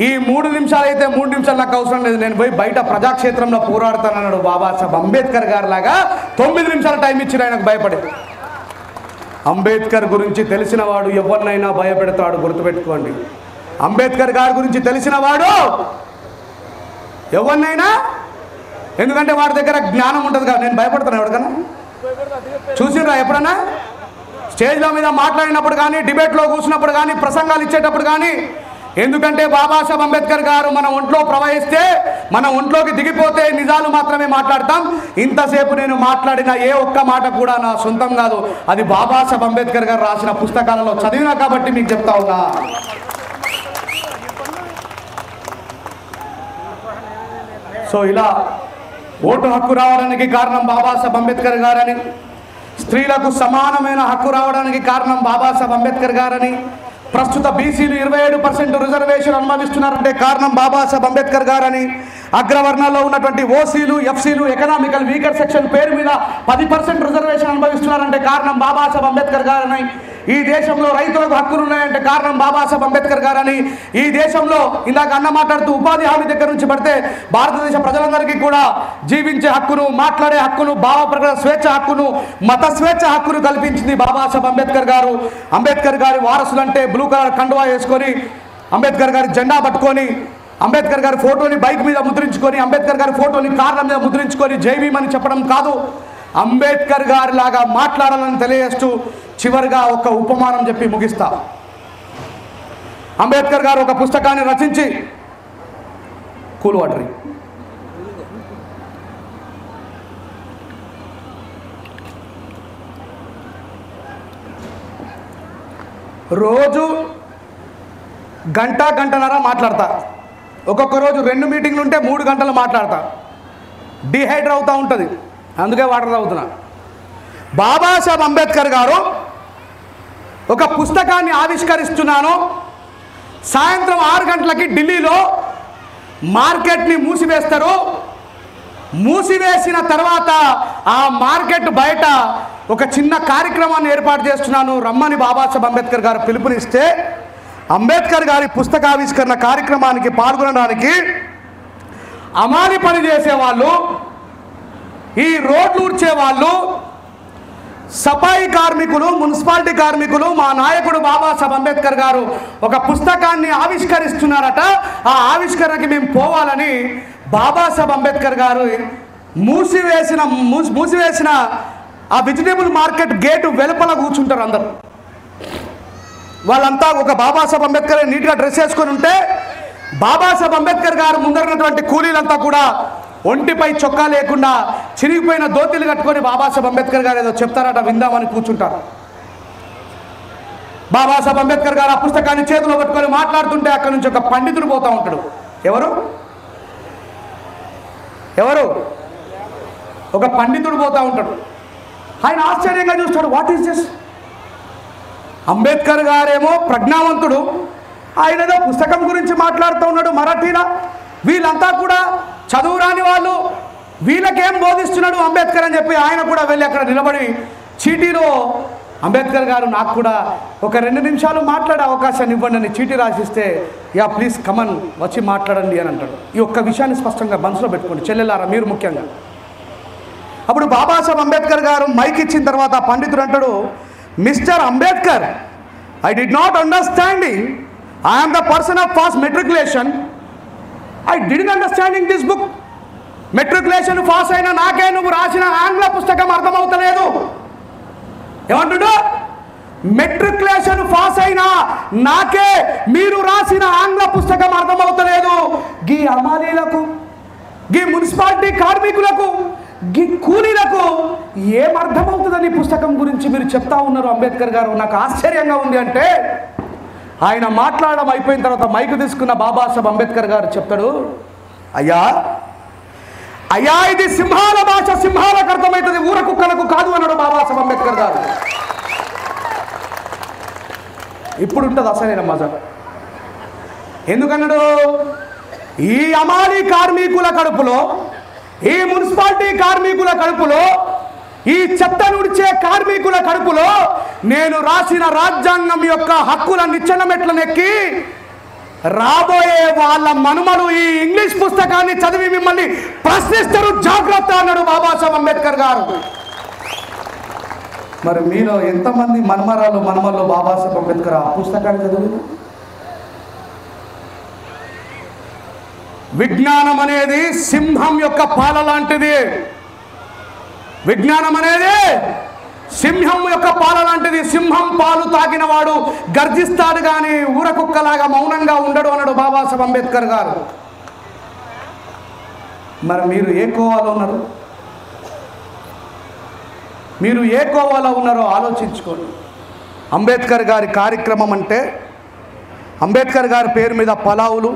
ఈ 3 నిమిషాలు అయితే 3 నిమిషాలు నాకు అవసరం లేదు, నేను పోయి బయట ప్రజాక్షేత్రంలో పోరాడుతానన్నాడు బాబాసాహెబ్ అంబేద్కర్ గారు లాగా. 9 నిమిషాలు టైం ఇచ్చిన ఆయనకు భయపడి. అంబేద్కర్ గురించి తెలిసిన వాడు ఎవరినైనా భయపెడతాడు, గుర్తుపెట్టుకోండి. అంబేద్కర్ గారి గురించి తెలిసిన వాడు ఎవరినైనా, ఎందుకంటే వాడి దగ్గర జ్ఞానం ఉంటుంది కదా. నేను భయపడతాను ఎవరికన్నా? చూసిరా ఎప్పుడన్నా? స్టేజ్ల మీద మాట్లాడినప్పుడు కానీ, డిబేట్లో కూర్చున్నప్పుడు కానీ, ప్రసంగాలు ఇచ్చేటప్పుడు కానీ. ఎందుకంటే బాబాసాహెబ్ అంబేద్కర్ గారు మన ఒంట్లో ప్రవహిస్తే, మన ఒంట్లోకి దిగిపోతే నిజాలు మాత్రమే మాట్లాడతాం. ఇంతసేపు నేను మాట్లాడిన ఏ ఒక్క మాట కూడా నా సొంతం కాదు, అది బాబాసాహెబ్ అంబేద్కర్ గారు రాసిన పుస్తకాలలో చదివినా కాబట్టి మీకు చెప్తా ఉన్నా. సో ఇలా ఓటు హక్కు రావడానికి కారణం బాబాసాహెబ్ అంబేద్కర్ గారని, స్త్రీలకు సమానమైన హక్కు రావడానికి కారణం బాబాసాహెబ్ అంబేద్కర్ గారని, ప్రస్తుత బీసీలు 27% రిజర్వేషన్ అనుభవిస్తున్నారంటే కారణం బాబాసాహెబ్ అంబేద్కర్ గారని, అగ్రవర్ణాల్లో ఉన్నటువంటి ఓసీలు, ఎఫ్సీలు, ఎకనామికల్ వీకర్ సెక్షన్ పేరు మీద 10% రిజర్వేషన్ అనుభవిస్తున్నారంటే కారణం బాబాసాహెబ్ అంబేద్కర్ గారని, ఈ దేశంలో రైతులకు హక్కులు ఉన్నాయంటే కారణం బాబాసాహెబ్ అంబేద్కర్ గారని, ఈ దేశంలో ఇందాక అన్న మాట్లాడుతూ ఉపాధి హామీ దగ్గర నుంచి పడితే భారతదేశ ప్రజలందరికీ కూడా జీవించే హక్కును, మాట్లాడే హక్కును, భావ ప్రకటన స్వేచ్ఛ హక్కును, మత స్వేచ్ఛ హక్కును కల్పించింది బాబాసాహెబ్ అంబేద్కర్ గారు. అంబేద్కర్ గారి వారసులంటే బ్లూ కలర్ కండువా వేసుకొని, అంబేద్కర్ గారి జెండా పట్టుకొని, అంబేద్కర్ గారి ఫోటోని బైక్ మీద ముద్రించుకొని, అంబేద్కర్ గారి ఫోటోని కార్ల మీద ముద్రించుకొని జై భీమ్ అని చెప్పడం కాదు, అంబేద్కర్ గారి లాగా మాట్లాడాలని తెలియజేస్తూ చివరిగా ఒక ఉపమానం చెప్పి ముగిస్తా. అంబేద్కర్ గారు ఒక పుస్తకాన్ని రచించి, కూల్ వాటర్ రోజు గంటన్నర మాట్లాడతా. ఒక్కొక్క రోజు 2 మీటింగ్లు ఉంటే 3 గంటలు మాట్లాడతా. డిహైడ్రేట్ అవుతూ ఉంటుంది, అందుకే వాటర్ తాగుతున్నా. బాబాసాహెబ్ అంబేద్కర్ గారు ఒక పుస్తకాన్ని ఆవిష్కరిస్తున్నాను. సాయంత్రం 6 గంటలకి ఢిల్లీలో మార్కెట్ని మూసివేస్తారు. మూసివేసిన తర్వాత ఆ మార్కెట్ బయట ఒక చిన్న కార్యక్రమాన్ని ఏర్పాటు చేస్తున్నాను రమ్మని బాబాసాహెబ్ అంబేద్కర్ గారు పిలుపునిస్తే, అంబేద్కర్ గారి పుస్తకావిష్కరణ కార్యక్రమానికి పాల్గొనడానికి అమాలి పని చేసేవాళ్ళు, ఈ రోడ్లు ఊడ్చేవాళ్ళు, సఫాయి కార్మికులు, మున్సిపాలిటీ కార్మికులు, మా నాయకుడు బాబాసాహెబ్ అంబేద్కర్ గారు ఒక పుస్తకాన్ని ఆవిష్కరిస్తున్నారట. ఆ ఆవిష్కరణకి మేము పోవాలని బాబాసాహెబ్ అంబేద్కర్ గారు మూసివేసిన ఆ వెజిటేబుల్ మార్కెట్ గేటు వెలుపల కూర్చుంటారు. అందరూ వాళ్ళంతా ఒక బాబాసాహెబ్ అంబేద్కర్ నీట్గా డ్రెస్ వేసుకొని ఉంటే, బాబాసాహెబ్ అంబేద్కర్ గారు ముందరున్నటువంటి కూలీలంతా కూడా ఒంటిపై చొక్కా లేకుండా చిరిగిపోయిన దోతిలు కట్టుకొని బాబాసాహెబ్ అంబేద్కర్ గారు ఏదో చెప్తారట, విందామని కూర్చుంటారు. బాబాసాహెబ్ అంబేద్కర్ గారు ఆ పుస్తకాన్ని చేతిలో పట్టుకొని మాట్లాడుతుంటే అక్కడి నుంచి ఒక పండితుడు పోతూ ఉంటాడు. ఎవరు ఒక పండితుడు పోతూ ఉంటాడు. ఆయన ఆశ్చర్యంగా చూస్తాడు, వాట్ ఈస్ దిస్? అంబేద్కర్ గారేమో ప్రజ్ఞావంతుడు, ఆయన ఏదో పుస్తకం గురించి మాట్లాడుతూ ఉన్నాడు మరాఠీలో. వీళ్ళంతా కూడా చదువురాని వాళ్ళు, వీళ్ళకేం బోధిస్తున్నాడు అంబేద్కర్ అని చెప్పి ఆయన కూడా వెళ్ళి అక్కడ నిలబడి చీటీలో అంబేద్కర్ గారు నాకు కూడా ఒక 2 నిమిషాలు మాట్లాడే అవకాశాన్ని ఇవ్వండి అని చీటీ రాసిస్తే, యా ప్లీజ్ కమన్ వచ్చి మాట్లాడండి అని అంటాడు. ఈ ఒక్క విషయాన్ని స్పష్టంగా మనసులో పెట్టుకోండి చెల్లెలారా, మీరు ముఖ్యంగా. అప్పుడు బాబాసాహెబ్ అంబేద్కర్ గారు మైక్ ఇచ్చిన తర్వాత పండితుడు అంటాడు, mister Ambedkar, I did not understanding, I'm the person of fast matriculation, I didn't understanding this book. Matriculation pass అయిన నాకే నువ్వు రాసిన ఆంగ్ల పుస్తకం అర్థమవుతలేదు. ఏమంటుడు? మెట్రికులేషన్ పాస్ అయినా నాకే మీరు రాసిన ఆంగ్ల పుస్తకం అర్థమవుతలేదు. గీ అమాలీలకు, గీ మున్సిపాలిటీ కార్మికులకు, గీ కూలీలకు ఏం అర్థమవుతుందని పుస్తకం గురించి మీరు చెప్తా ఉన్నారు అంబేద్కర్ గారు, నాకు ఆశ్చర్యంగా ఉంది అంటే, ఆయన మాట్లాడడం అయిపోయిన తర్వాత మైకు తీసుకున్న బాబాసాహెబ్ అంబేద్కర్ గారు చెప్తాడు, అయ్యా ఇది సింహాల భాష, సింహాలకు అర్థమవుతుంది, ఊర కుక్కలకు కాదు అన్నాడు బాబాసాహెబ్ అంబేద్కర్ గారు. ఇప్పుడు ఉంటుంది అసలైన మజా. ఎందుకన్నాడు? ఈ అమాలి కార్మికుల కడుపులో, ఈ మున్సిపాలిటీ కార్మికుల కడుపులో, ఈ చెత్త నుడిచే కార్మికుల కడుపులో నేను రాసిన రాజ్యాంగం యొక్క హక్కుల నిచ్చెన మెట్లనెక్కి రాబోయే వాళ్ళ మనుమలు ఈ ఇంగ్లీష్ పుస్తకాన్ని చదివి మిమ్మల్ని ప్రశ్నిస్తారు, జాగ్రత్త అన్నాడు బాబాసాహెబ్ అంబేద్కర్ గారు. మరి మీలో ఎంతమంది మనమలు బాబాసాహెబ్ అంబేద్కర్ ఆ పుస్తకాన్ని చదివి? విజ్ఞానం అనేది సింహం యొక్క పాల లాంటిది. విజ్ఞానం అనేది సింహం యొక్క పాల లాంటిది. సింహం పాలు తాగిన వాడు గర్జిస్తాడు కానీ ఊరకుక్కలాగా మౌనంగా ఉండడు అన్నాడు బాబాసాహెబ్ అంబేద్కర్ గారు. మరి మీరు ఏ కోవాలో ఉన్నారు? మీరు ఏ కోవాలో ఉన్నారో ఆలోచించుకోండి. అంబేద్కర్ గారి కార్యక్రమం అంటే అంబేద్కర్ గారి పేరు మీద పలావులు,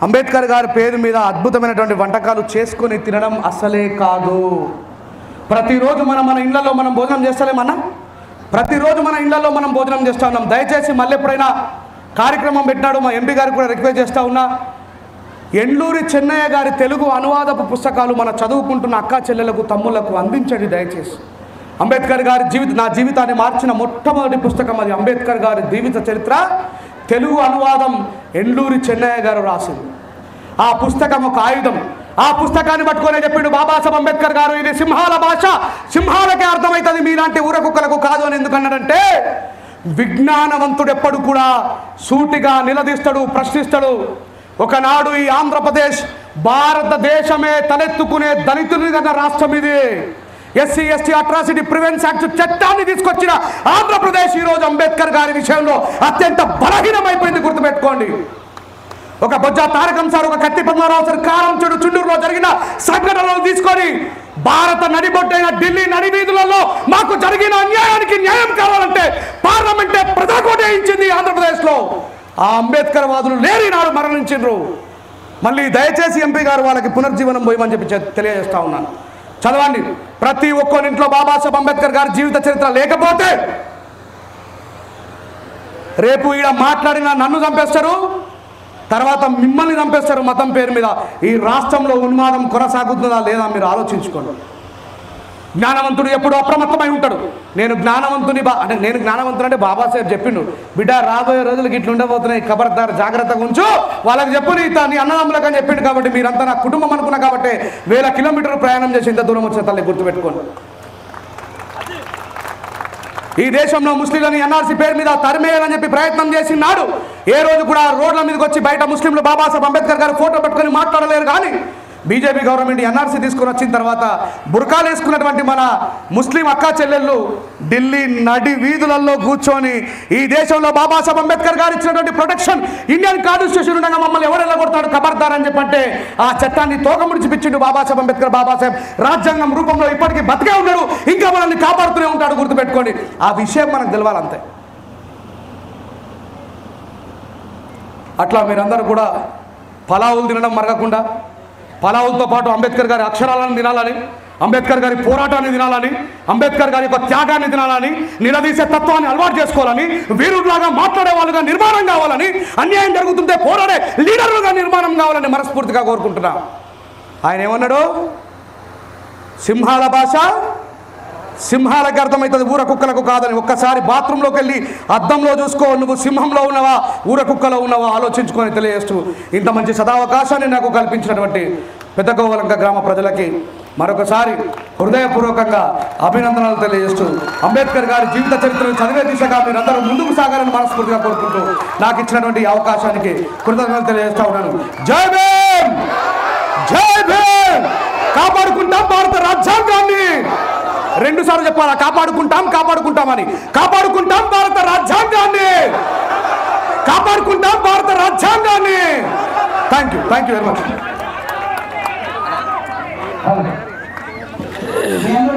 అంబేద్కర్ గారి పేరు మీద అద్భుతమైనటువంటి వంటకాలు చేసుకొని తినడం అసలే కాదు. ప్రతిరోజు మన ఇళ్లలో మనం భోజనం చేస్తలేమన్నా? ప్రతిరోజు మన ఇళ్లలో మనం భోజనం చేస్తూ ఉన్నాం. దయచేసి మళ్ళీ ఎప్పుడైనా కార్యక్రమం పెట్టినాడు మా ఎంపీ గారికి కూడా రిక్వెస్ట్ చేస్తూ ఉన్నా, ఎండ్లూరి చెన్నయ్య గారి తెలుగు అనువాదపు పుస్తకాలు మన చదువుకుంటున్న అక్కా చెల్లెలకు తమ్ముళ్లకు అందించండి దయచేసి. అంబేద్కర్ గారి నా జీవితాన్ని మార్చిన మొట్టమొదటి పుస్తకం అది. అంబేద్కర్ గారి జీవిత చరిత్ర తెలుగు అనువాదం ఎండ్లూరి చెన్నయ్య గారు రాసింది. ఆ పుస్తకం ఒక ఆయుధం. ఆ పుస్తకాన్ని పట్టుకొని చెప్పిండు బాబాసాహెబ్ అంబేద్కర్ గారు, ఇది సింహాల భాష, సింహాలకే అర్థమవుతుంది, మీలాంటి ఊరకుక్కలకు కాదు అని. ఎందుకన్నాడంటే, విజ్ఞానవంతుడు ఎప్పుడు కూడా సూటిగా నిలదీస్తాడు, ప్రశ్నిస్తాడు. ఒకనాడు ఈ ఆంధ్రప్రదేశ్ భారతదేశమే తలెత్తుకునే దళితులు కన్నా రాష్ట్రం ఇది. SC ST atrocity prevents act చట్టాన్ని తీసుకొచ్చిన ఆంధ్రప్రదేశ్ ఈరోజు అంబేద్కర్ గారి విషయంలో అత్యంత బలహీనమైపోయింది, గుర్తుపెట్టుకోండి. ఒక బొజ్జ తారకం సార్, ఒక కత్తి పద్మనాభరావు సార్ కారం చెడు చుండూరులో జరిగిన సంఘటనలు తీసుకొని భారత నడిబొట్టైన ఢిల్లీ నడివీధులలో మాకు జరిగిన అన్యాయానికి న్యాయం కావాలంటే పార్లమెంటే ప్రజాకోట ఇచ్చింది ఆంధ్రప్రదేశ్లో. ఆ అంబేద్కర్ వాదులు లేని నాడు మరణించిండ్రు. మళ్ళీ దయచేసి ఎంపీ గారు వాళ్ళకి పునర్జీవనం పోయమని చెప్పి తెలియజేస్తా ఉన్నాను. చదవండి. ప్రతి ఒక్కరింట్లో బాబాసాహెబ్ అంబేద్కర్ గారి జీవిత చరిత్ర లేకపోతే రేపు ఈడ మాట్లాడిన నన్ను చంపేస్తారు, తర్వాత మిమ్మల్ని చంపేస్తారు మతం పేరు మీద. ఈ రాష్ట్రంలో ఉన్మాదం కొనసాగుతుందా లేదా మీరు ఆలోచించుకోండి. జ్ఞానవంతుడు ఎప్పుడు అప్రమత్తమై ఉంటాడు. నేను జ్ఞానవంతుడు అంటే బాబాసాహెబ్ చెప్పిండు, బిడ్డ రాబోయే రోజులకి ఇట్లా ఉండబోతున్నాయి, ఖబర్దార్ జాగ్రత్తగా ఉంచు, వాళ్ళకి చెప్పు నీ అన్నదమ్ములకు అని చెప్పిండు. కాబట్టి మీరంతా నా కుటుంబం అనుకున్నా కాబట్టి 1000 కిలోమీటర్లు ప్రయాణం చేసి ఇంత దూరం వచ్చిన తల్లి గుర్తుపెట్టుకోండి. ఈ దేశంలో ముస్లింలని ఎన్ఆర్సీ పేరు మీద తరిమేయాలని చెప్పి ప్రయత్నం చేసినాడు. ఏ రోజు కూడా రోడ్ల మీదకి వచ్చి బయట ముస్లింలు బాబాసాహెబ్ అంబేద్కర్ గారు ఫోటో పెట్టుకొని మాట్లాడలేరు. కానీ బీజేపీ గవర్నమెంట్ ఎన్ఆర్సీ తీసుకొని వచ్చిన తర్వాత బుర్కాలు వేసుకున్నటువంటి మన ముస్లిం అక్కా చెల్లెళ్ళు ఢిల్లీ నడి వీధులలో కూర్చొని ఈ దేశంలో బాబాసాహెబ్ అంబేద్కర్ గారు ఇచ్చినటువంటి ప్రొటెక్షన్ ఇండియన్ కాన్స్టిట్యూషన్ ఉండగా మమ్మల్ని ఎవరు వెళ్ళగొడతాడు ఖబర్దార్ అని చెప్పంటే ఆ చట్టాన్ని తోకముడిచిపించిండు బాబాసాహెబ్ అంబేద్కర్. బాబాసాహెబ్ రాజ్యాంగం రూపంలో ఇప్పటికీ బతికే ఉన్నాడు, ఇంకా మనల్ని కాపాడుతూనే ఉంటాడు, గుర్తుపెట్టుకోండి. ఆ విషయం మనకు తెలవాలంతే. అట్లా మీరందరూ కూడా పలావులు తినడం మరగకుండా పలావులతో పాటు అంబేద్కర్ గారి అక్షరాలను తినాలని, అంబేద్కర్ గారి పోరాటాన్ని తినాలని, అంబేద్కర్ గారి యొక్క త్యాగాన్ని తినాలని, నిలదీసే తత్వాన్ని అలవాటు చేసుకోవాలని, వీరులాగా మాట్లాడే వాళ్ళుగా నిర్మాణం కావాలని, అన్యాయం జరుగుతుంటే పోరాడే లీడర్లుగా నిర్మాణం కావాలని మనస్ఫూర్తిగా కోరుకుంటున్నా. ఆయన ఏమన్నాడు? సింహాల భాష సింహాలకు అర్థమవుతుంది, ఊర కుక్కలకు కాదని. ఒక్కసారి బాత్రూంలోకి వెళ్ళి అద్దంలో చూసుకో, నువ్వు సింహంలో ఉన్నావా ఊర కుక్కలో ఉన్నావా ఆలోచించుకొని తెలియజేస్తూ ఇంత మంచి సదావకాశాన్ని నాకు కల్పించినటువంటి పెద్దగోవలంక గ్రామ ప్రజలకి మరొకసారి హృదయపూర్వకంగా అభినందనలు తెలియజేస్తూ అంబేద్కర్ గారి జీవిత చరిత్రను చదివే దిశగా మీరందరూ ముందుకు సాగాలని మనస్ఫూర్తిగా కోరుకుంటూ నాకు ఇచ్చినటువంటి అవకాశానికి కృతజ్ఞతలు తెలియజేస్తా ఉన్నాను. జై భీమ్, జై భీమ్. కాపాడుకుంటాం భారత రాజ్యాంగాన్ని. 2 సార్లు చెప్పాలా? కాపాడుకుంటామని. కాపాడుకుంటాం భారత రాజ్యాంగాన్ని, కాపాడుకుంటాం భారత రాజ్యాంగాన్ని. Thank you very much.